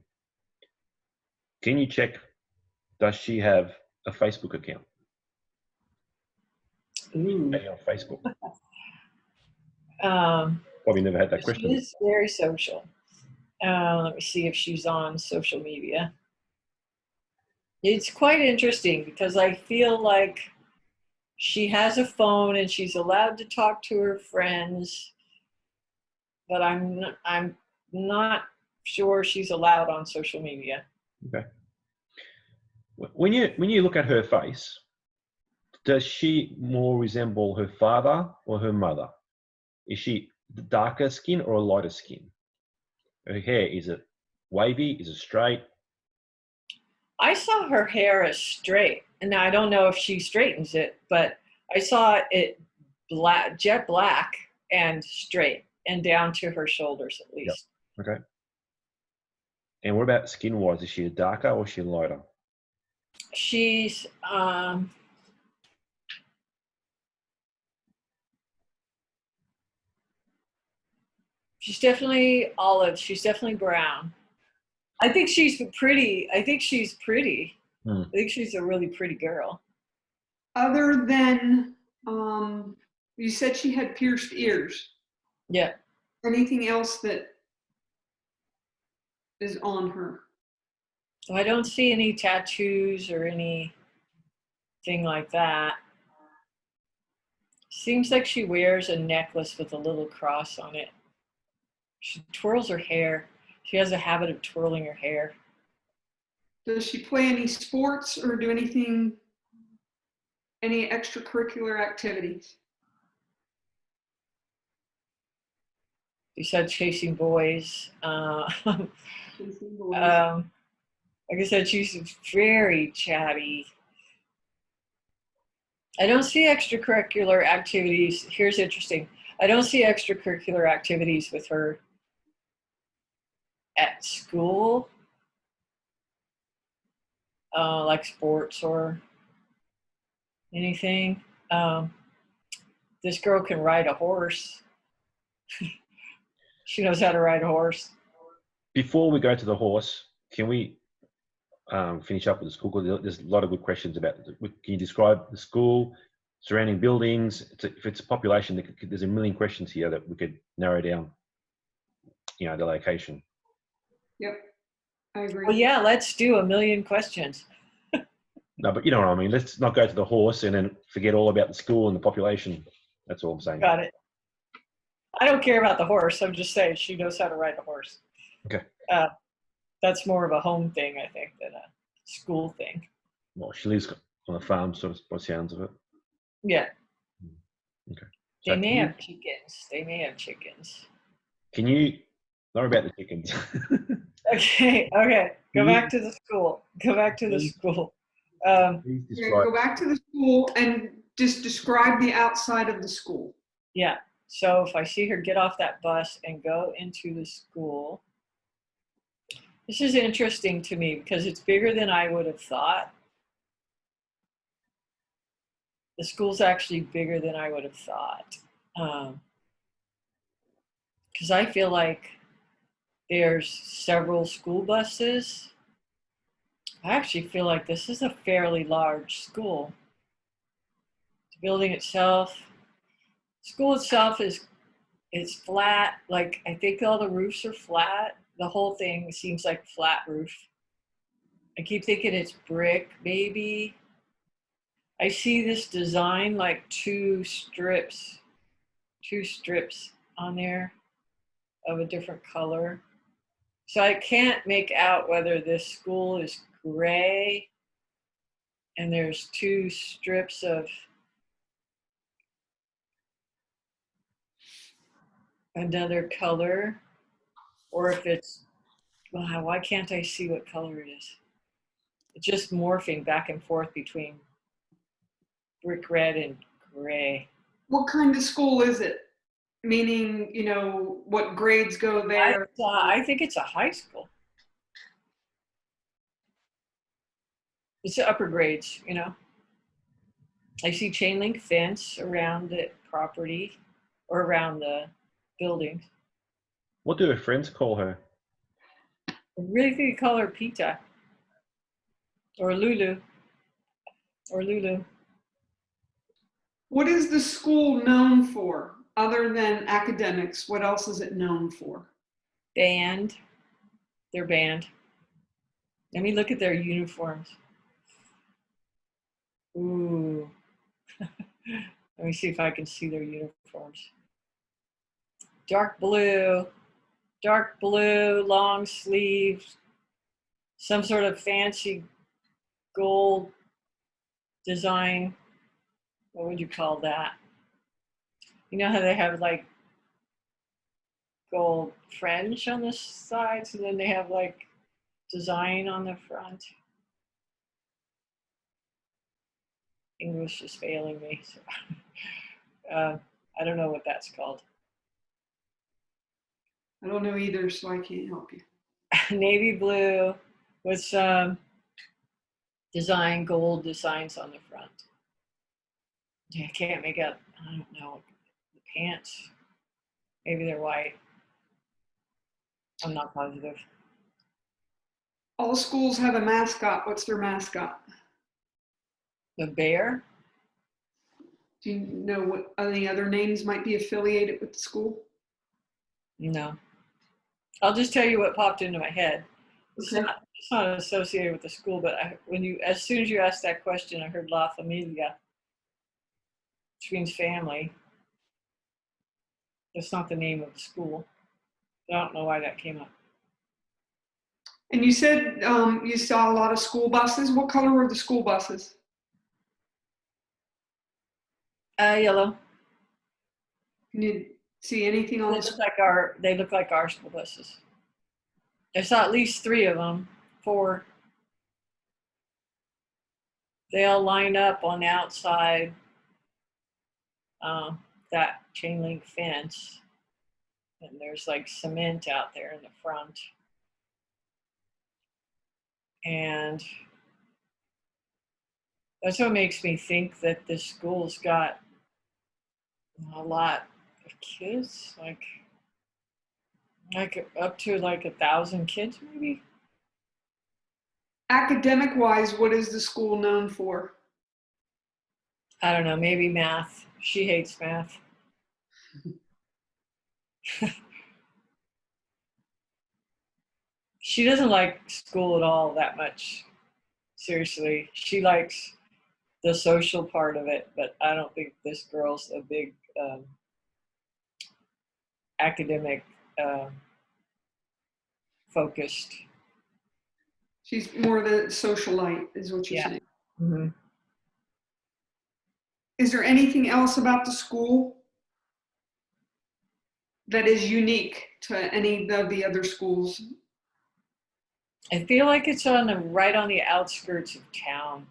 Can you check? Does she have a Facebook account? Ooh. Maybe on Facebook. Um, Probably never had that she question. is very social. Let me see if she's on social media. It's quite interesting because I feel like she has a phone and she's allowed to talk to her friends, but I'm not sure she's allowed on social media. Okay. When you look at her face, does she more resemble her father or her mother? Is she darker skin or lighter skin? Her hair, is it wavy? Is it straight? I saw her hair as straight, and now I don't know if she straightens it, but I saw it black, jet black, and straight, and down to her shoulders at least. Yep. Okay. And what about skin-wise? Is she darker or is she lighter? She's definitely olive. She's definitely brown. I think she's pretty. I think she's pretty. I think she's a really pretty girl. Other than, you said she had pierced ears. Yeah. Anything else that is on her? I don't see any tattoos or anything like that. Seems like she wears a necklace with a little cross on it. She twirls her hair. She has a habit of twirling her hair. Does she play any sports or do any extracurricular activities? Besides chasing boys. Chasing boys. Like I said, she's very chatty. I don't see extracurricular activities. Here's interesting. I don't see extracurricular activities with her at school, like sports or anything. This girl can ride a horse. She knows how to ride a horse. Before we go to the horse, can we finish up with the school, because there's a lot of good questions about it. Can you describe the school, surrounding buildings? If it's a population, there's a million questions here that we could narrow down, the location. Yep, I agree. Well, yeah, let's do a million questions. No, but you know what I mean. Let's not go to the horse and then forget all about the school and the population. That's all I'm saying. Got it. I don't care about the horse. I'm just saying she knows how to ride a horse. Okay. That's more of a home thing, I think, than a school thing. Well, she lives on a farm, sort of, by the sounds of it. Yeah. Okay. They may have chickens. They may have chickens. Can you, not about the chickens. Okay. Go back to the school. Go back to the school. Please Yeah, describe. go back to the school and just describe the outside of the school. Yeah. So if I see her get off that bus and go into the school, this is interesting to me because it's bigger than I would have thought. The school's actually bigger than I would have thought. Because I feel like there's several school buses. I actually feel like this is a fairly large school. The building itself, school itself it's flat. Like, I think all the roofs are flat. The whole thing seems like flat roof. I keep thinking it's brick, maybe. I see this design like two strips on there of a different color. So I can't make out whether this school is gray and there's two strips of another color, or if it's, wow, why can't I see what color it is? It's just morphing back and forth between brick red and gray. What kind of school is it? Meaning, what grades go there? I think it's a high school. It's the upper grades, I see chain link fence around the property or around the building. What do her friends call her? I really think you call her Pita or Lulu. What is the school known for other than academics? What else is it known for? Band. Their band. Let me look at their uniforms. Ooh. Let me see if I can see their uniforms. Dark blue, long sleeves, some sort of fancy gold design. What would you call that? You know how they have like gold fringe on the sides and then they have like design on the front? English is failing me. So. I don't know what that's called. I don't know either, so I can't help you. Navy blue with some gold designs on the front. I can't make out, I don't know, the pants. Maybe they're white. I'm not positive. All schools have a mascot. What's their mascot? The bear? Do you know what any other names might be affiliated with the school? No. I'll just tell you what popped into my head. Okay. It's not associated with the school, but as soon as you asked that question, I heard La Familia, which means family. That's not the name of the school. I don't know why that came up. And you said you saw a lot of school buses. What color were the school buses? Yellow. Can you see anything on the They look like our school buses. I saw at least 3 of them, 4. They all line up on the outside that chain link fence, and there's like cement out there in the front. And that's what makes me think that this school's got a lot of kids, like up to like 1,000 kids maybe. Academic-wise, what is the school known for? I don't know, maybe math. She hates math. She doesn't like school at all that much. Seriously, she likes the social part of it, but I don't think this girl's a big academic focused. She's more the socialite, is what you're saying. Mm-hmm. Is there anything else about the school that is unique to any of the other schools? I feel like it's right on the outskirts of town.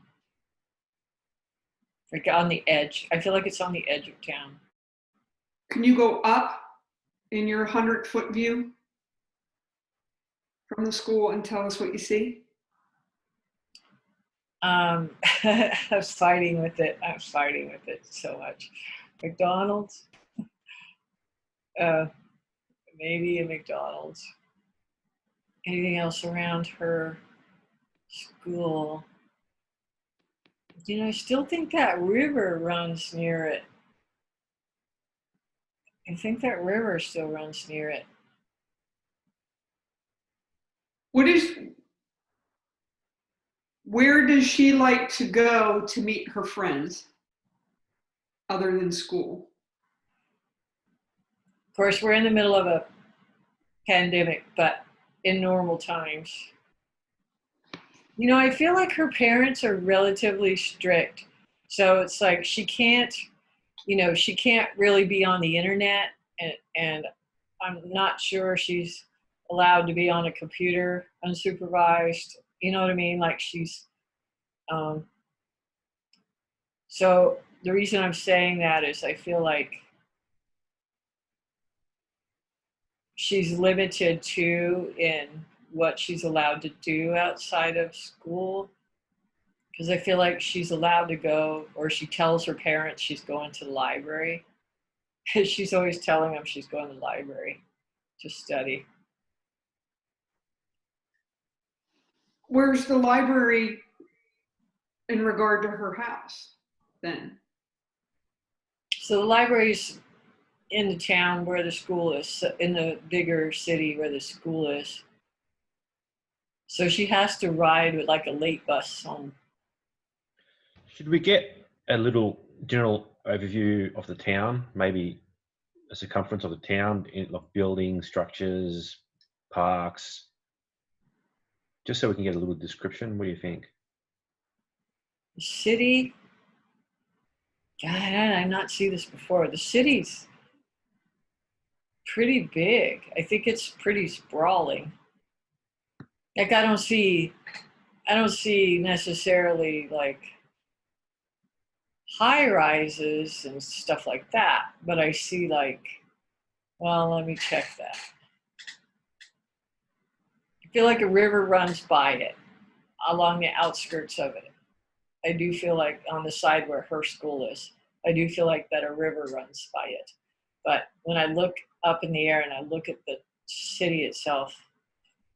Like on the edge. I feel like it's on the edge of town. Can you go up in your 100-foot view from the school and tell us what you see? I'm fighting with it. I'm fighting with it so much. McDonald's? Maybe a McDonald's. Anything else around her school? You know, I still think that river runs near it. I think that river still runs near it. Where does she like to go to meet her friends other than school? Of course, we're in the middle of a pandemic, but in normal times. You know, I feel like her parents are relatively strict. So it's like she can't really be on the internet, and I'm not sure she's allowed to be on a computer unsupervised. You know what I mean? Like so the reason I'm saying that is I feel like she's limited too in what she's allowed to do outside of school. Because I feel like she's allowed to go, or she tells her parents she's going to the library. She's always telling them she's going to the library to study. Where's the library in regard to her house then? So the library's in the town where the school is, in the bigger city where the school is. So she has to ride with like a late bus home. Should we get a little general overview of the town, maybe a circumference of the town, like buildings, structures, parks, just so we can get a little description? What do you think? The city, God, I've not seen this before. The city's pretty big. I think it's pretty sprawling. Like I don't see necessarily like high rises and stuff like that, but I see like, well, let me check that. I feel like a river runs by it along the outskirts of it. I do feel like on the side where her school is, I do feel like that a river runs by it. But when I look up in the air and I look at the city itself,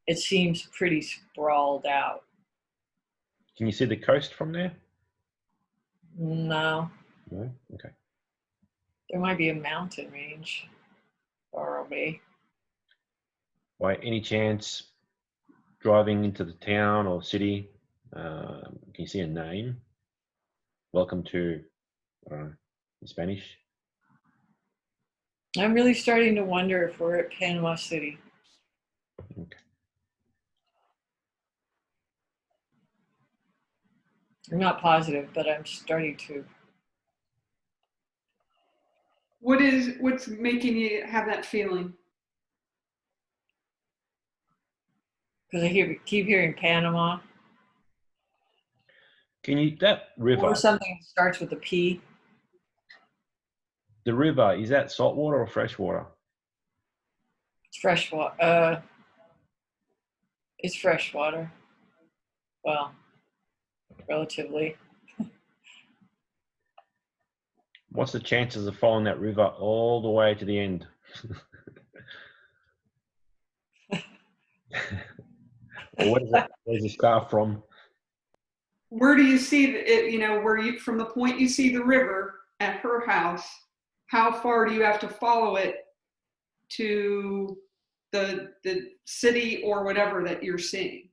it seems pretty sprawled out. Can you see the coast from there? No. No? Okay. There might be a mountain range far away. By any chance, driving into the town or city, can you see a name? Welcome to, I don't know, in Spanish? I'm really starting to wonder if we're at Panama City. Okay. I'm not positive, but I'm starting to. What's making you have that feeling? Because I keep hearing Panama. Can you, that river, Or something that starts with a P. the river, is that saltwater or freshwater? It's freshwater. It's freshwater. Well, relatively. What's the chances of following that river all the way to the end? Or where's the scarf from? where do you see it, you know, where you, from the point you see the river at her house, how far do you have to follow it to the city or whatever that you're seeing?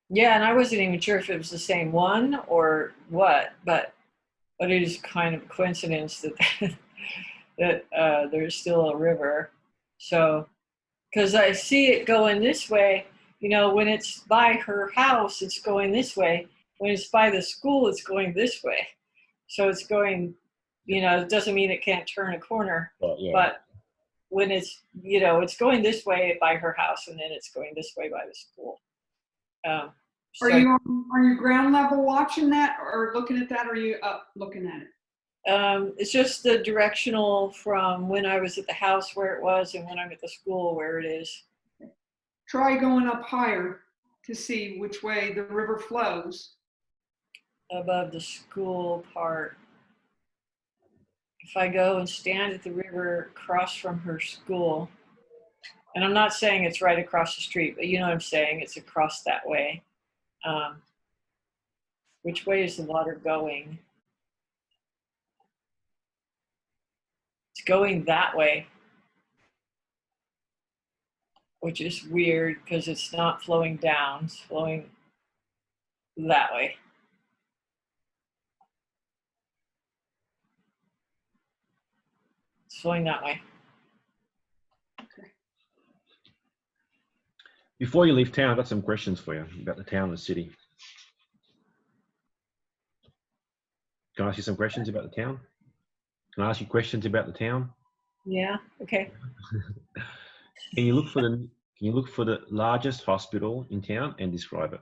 Yeah, and I wasn't even sure if it was the same one or what, but it is kind of a coincidence that that there's still a river. So, because I see it going this way, you know, when it's by her house, it's going this way. When it's by the school, it's going this way. So it's going, you know, it doesn't mean it can't turn a corner, But yeah. but when it's, you know, it's going this way by her house and then it's going this way by the school. Are So you ground level watching that or looking at that, or are you up looking at it? it's just the directional from when I was at the house where it was and when I'm at the school where it is. Try going up higher to see which way the river flows. Above the school part. If I go and stand at the river across from her school, and I'm not saying it's right across the street, but you know what I'm saying, it's across that way. Which way is the water going? It's going that way, which is weird because it's not flowing down, it's flowing that way. It's flowing that way. Before you leave town, I've got some questions for you about the town and the city. Can I ask you some questions about the town? Can I ask you questions about the town? Yeah, okay. Can you look for the largest hospital in town and describe it?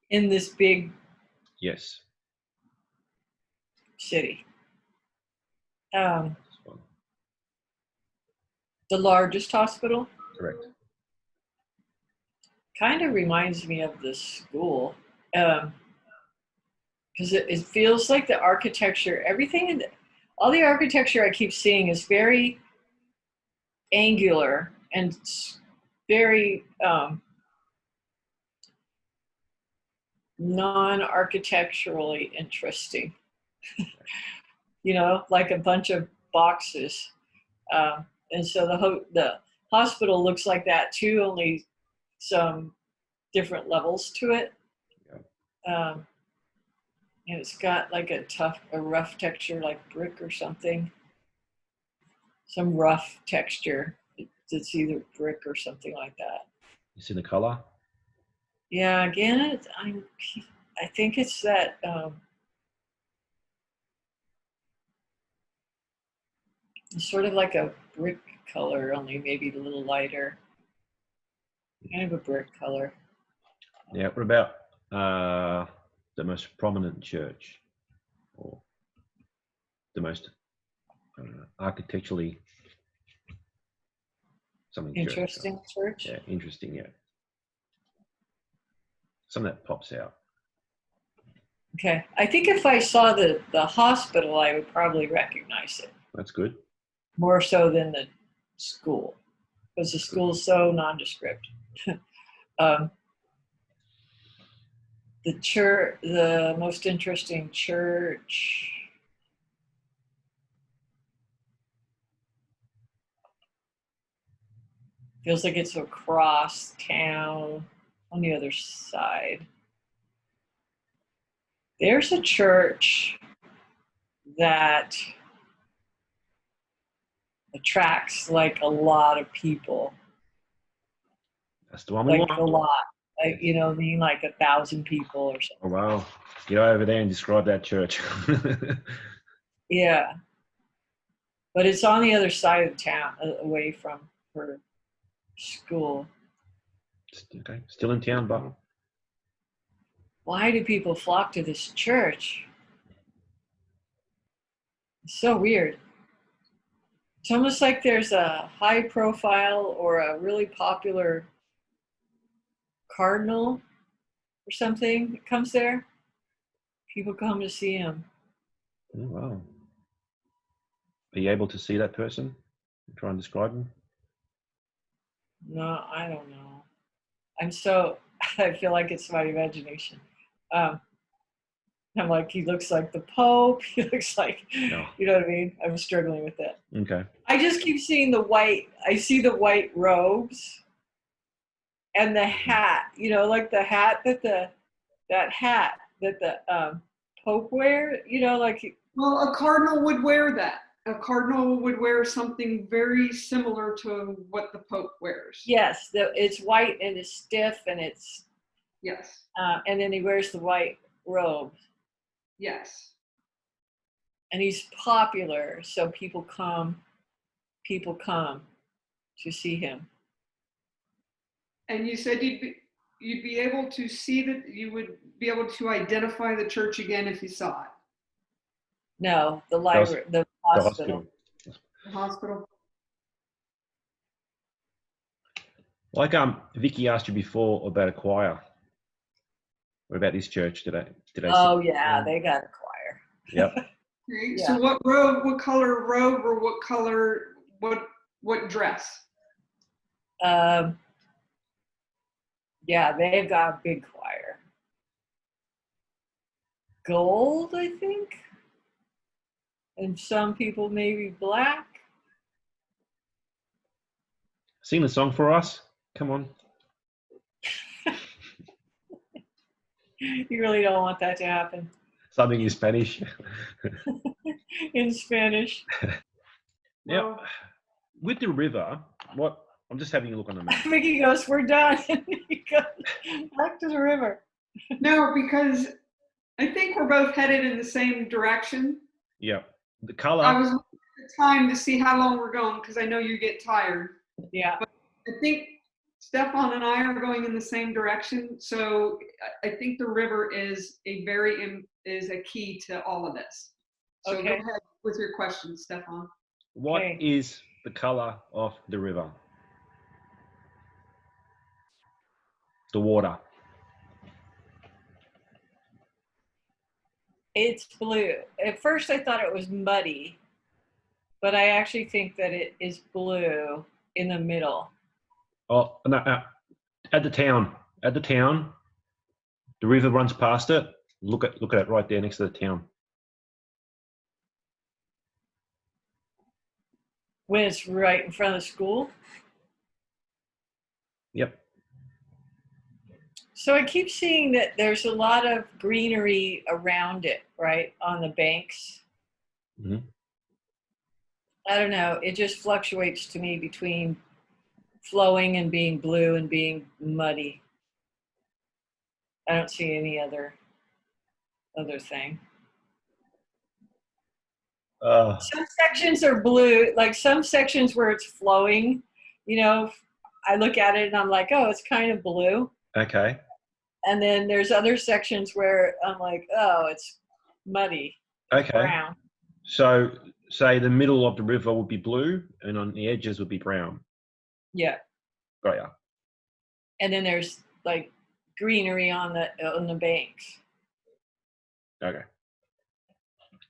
In this big Yes. city. This one. The largest hospital Correct. kind of reminds me of the school. Because it feels like the architecture, everything in all the architecture I keep seeing is very angular and very non-architecturally interesting. You know, like a bunch of boxes. And so the hospital looks like that too, only some different levels to it. And it's got like a rough texture, like brick or something. Some rough texture. It's either brick or something like that. You see the color? Yeah, again, I think it's that it's sort of like a brick color, only maybe a little lighter. Kind of a brick color. Yeah. What about the most prominent church, or the most architecturally something Interesting church. Yeah, interesting. Yeah. Something that pops out. Okay, I think if I saw the hospital, I would probably recognize it That's good. more so than the school, because the school's so nondescript. The church, the most interesting church. Feels like it's across town on the other side. There's a church that attracts like a lot of people, That's the one we like want. a lot, like, you know, I mean, like 1,000 people or something. Oh wow! Get over there and describe that church. Yeah, but it's on the other side of town, away from her school. Okay, still in town, but Why do people flock to this church? It's so weird. It's almost like there's a high profile or a really popular cardinal or something that comes there. People come to see him. oh, wow. Are you able to see that person? Try and describe him. No, I don't know. I feel like it's my imagination. Um, I'm like, he looks like the Pope. He looks like, No. you know what I mean? I'm struggling with that. Okay. I just keep seeing I see the white robes and the hat, like the hat that hat that the Pope wear, Well, a cardinal would wear that. A cardinal would wear something very similar to what the Pope wears. yes, it's white and it's stiff and Yes. and then he wears the white robe Yes. and he's popular, so people come to see him. And you said you'd be able to see that, you would be able to identify the church again if you saw it. No, the library, the The hospital. The hospital. Like Vicky asked you before about a choir. What about this church? Did I Oh yeah, they got a choir. Yep. Okay. Yeah. So what color robe, or what dress? Yeah, they've got a big choir. Gold, I think. And some people maybe black. Sing the song for us. Come on. You really don't want that to happen. Something in Spanish. In Spanish. Now, with the river, I'm just having a look on the map. Vicky goes, we're done. He goes back to the river. No, because I think we're both headed in the same direction. Yeah. The I color. was looking at the time to see how long we're going, because I know you get tired. Yeah. I think Stefan and I are going in the same direction, so I think the river is a key to all of this. So Okay. go ahead with your question, Stefan. What Okay. is the color of the river? The water. It's blue. At first I thought it was muddy, but I actually think that it is blue in the middle. Oh no! At the town. The river runs past it. Look at it right there next to the town. When it's right in front of the school. Yep. So I keep seeing that there's a lot of greenery around it, right, on the banks. Mm-hmm. I don't know. It just fluctuates to me between flowing and being blue and being muddy. I don't see any other thing. Some sections are blue, like some sections where it's flowing, I look at it and I'm like, oh, it's kind of blue. Okay. And then there's other sections where I'm like, oh, it's muddy. It's Okay. brown. So, say the middle of the river would be blue, and on the edges would be brown. Yeah. Got ya. And then there's like greenery on the banks. Okay.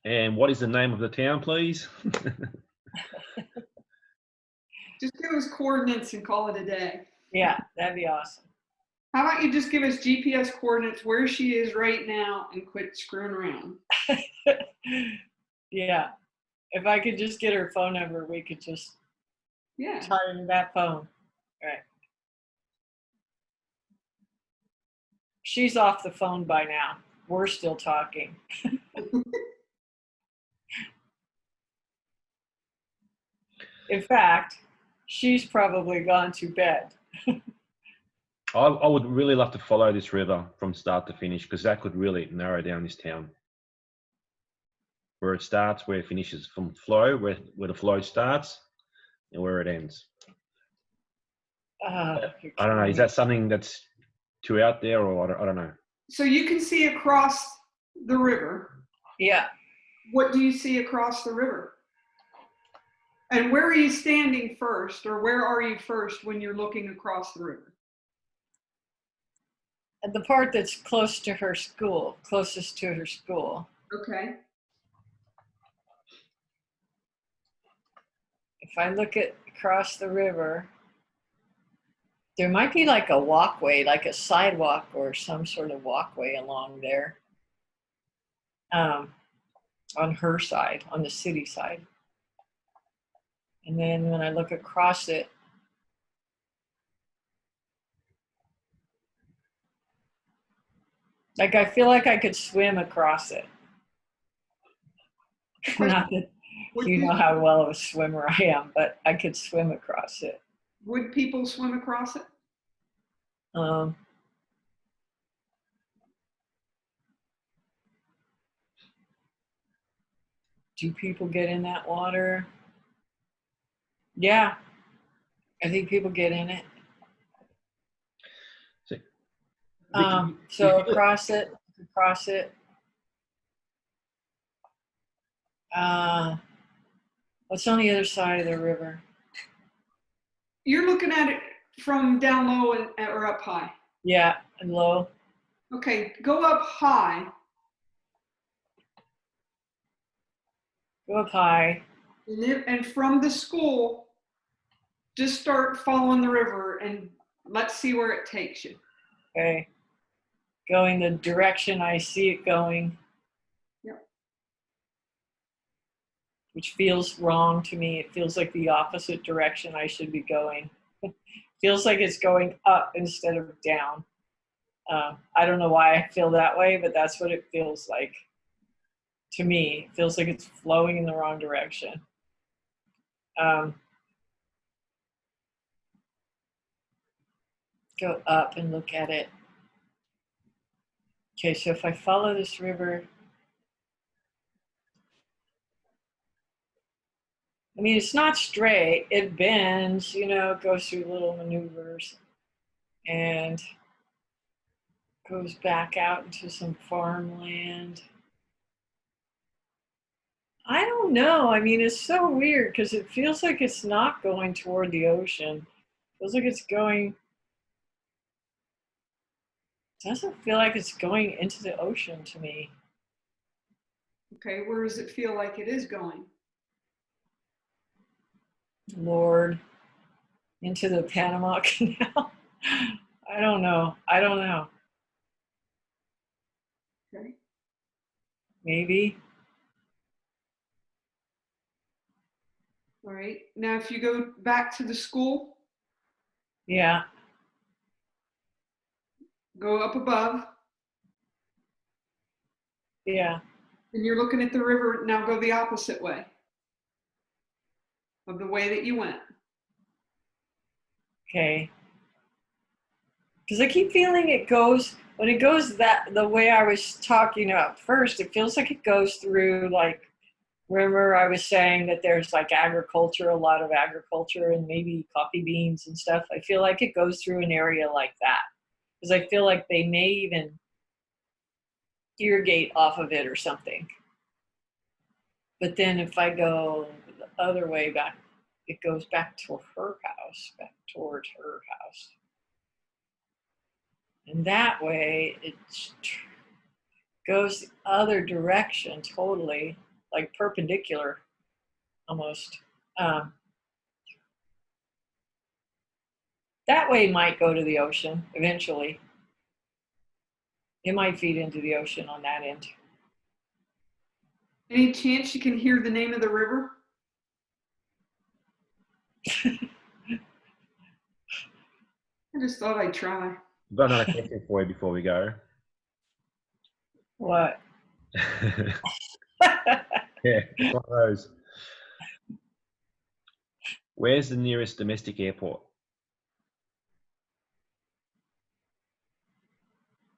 And what is the name of the town, please? Just give us coordinates and call it a day. Yeah, that'd be awesome. How about you just give us GPS coordinates where she is right now and quit screwing around? Yeah. If I could just get her phone number, we could just tie her to that phone. Right. She's off the phone by now. We're still talking. In fact, she's probably gone to bed. I would really love to follow this river from start to finish, because that could really narrow down this town. Where it starts, where it finishes, from flow, where the flow starts, and where it ends. I don't know. Is that something that's too out there, or I don't know? So you can see across the river. Yeah. What do you see across the river? And where are you standing first, or where are you first when you're looking across the river? The part that's closest to her school. Okay. If I look at across the river, There might be like a walkway, like a sidewalk or some sort of walkway along there. On her side, on the city side. And then when I look across it, like I feel like I could swim across it. Not that you know how well of a swimmer I am, but I could swim across it. Would people swim across it? Um, do people get in that water? Yeah, I think people get in it. So across it. What's on the other side of the river? You're looking at it from down low or up high? Yeah, and low. Okay, go up high. Go up high. And from the school, just start following the river and let's see where it takes you. Okay. Going the direction I see it going. Yep. Which feels wrong to me. It feels like the opposite direction I should be going. Feels like it's going up instead of down. I don't know why I feel that way, but that's what it feels like to me. It feels like it's flowing in the wrong direction. Go up and look at it. Okay, so if I follow this river, I mean, it's not straight. It bends, you know, goes through little maneuvers and goes back out into some farmland. I don't know. I mean, it's so weird because it feels like it's not going toward the ocean. It feels like it's going, doesn't feel like it's going into the ocean to me. Okay, where does it feel like it is going? Lord, into the Panama Canal. I don't know. Okay. Maybe. All right. Now, if you go back to the school, Yeah. go up above. Yeah. And you're looking at the river. Now go the opposite way of the way that you went. Okay. Because I keep feeling it goes, when it goes that the way I was talking about first, it feels like it goes through, like, remember I was saying that there's like agriculture, a lot of agriculture and maybe coffee beans and stuff. I feel like it goes through an area like that. Because I feel like they may even irrigate off of it or something. But then if I go the other way back, it goes back to her house, back towards her house. And that way it goes the other direction totally, like perpendicular almost. That way might go to the ocean eventually. It might feed into the ocean on that end. Any chance you can hear the name of the river? I just thought I'd try. I've got another question for you before we go. What? Yeah, it's one of those. Where's the nearest domestic airport?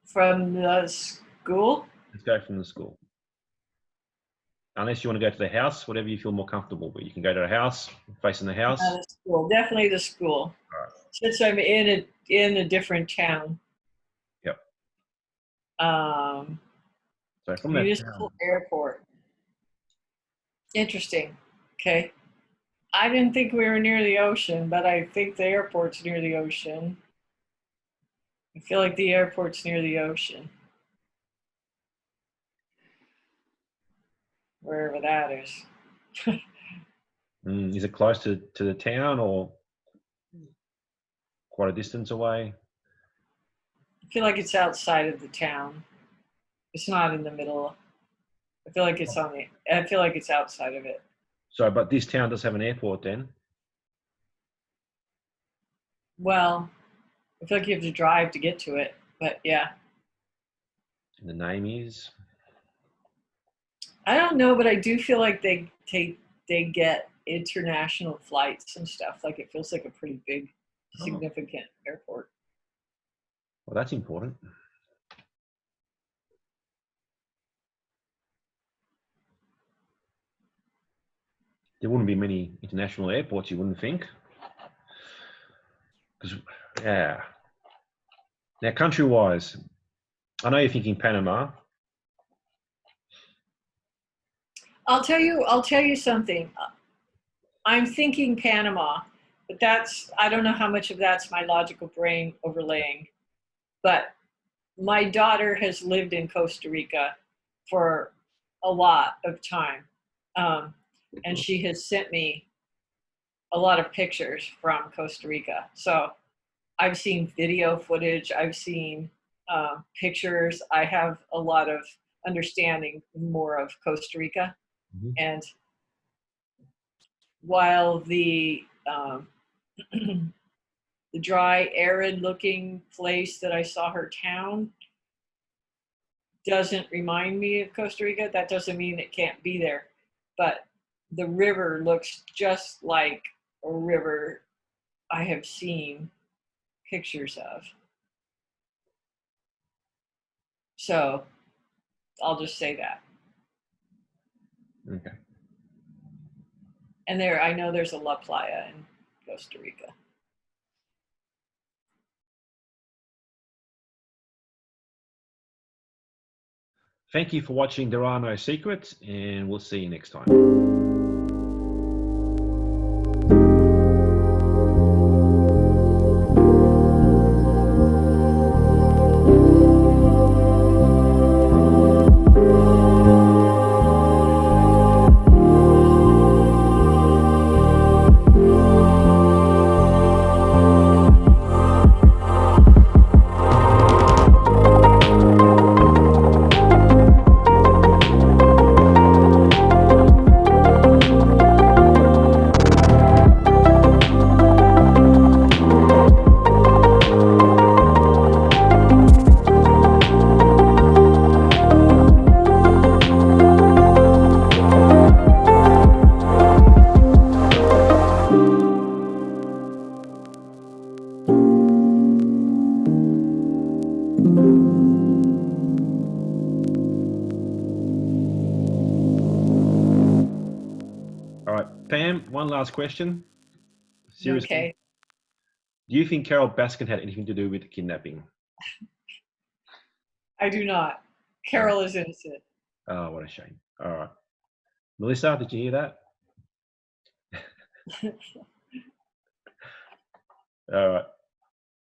From the school? Let's go from the school. Unless you want to go to the house, whatever you feel more comfortable with. You can go to a house, facing the house. The school, definitely the school. Right. Since I'm in a different town. Yep. So from that Municipal town, airport. Interesting. Okay. I didn't think we were near the ocean, but I think the airport's near the ocean. I feel like the airport's near the ocean. Wherever that is. is it close to the town or quite a distance away? I feel like it's outside of the town. It's not in the middle. I feel like it's outside of it. So, but this town does have an airport then? Well, I feel like you have to drive to get to it, but yeah. And the name is? I don't know, but I do feel like they get international flights and stuff. Like it feels like a pretty big, significant airport. Well, that's important. There wouldn't be many international airports, you wouldn't think. Because, yeah. Now, country-wise, I know you're thinking Panama. I'll tell you something. I'm thinking Panama, but I don't know how much of that's my logical brain overlaying. But my daughter has lived in Costa Rica for a lot of time. And she has sent me a lot of pictures from Costa Rica. So I've seen video footage, I've seen pictures. I have a lot of understanding more of Costa Rica. Mm-hmm. And while the dry, arid-looking place that I saw her town doesn't remind me of Costa Rica, that doesn't mean it can't be there. But the river looks just like a river I have seen pictures of. So I'll just say that. Okay. And I know there's a La Playa in Costa Rica. Thank you for watching There Are No Secrets, and we'll see you next time. All right, Pam, one last question. Seriously. Okay. Do you think Carol Baskin had anything to do with the kidnapping? I do not. Carol is innocent. Oh, what a shame. All right. Melissa, did you hear that? All right.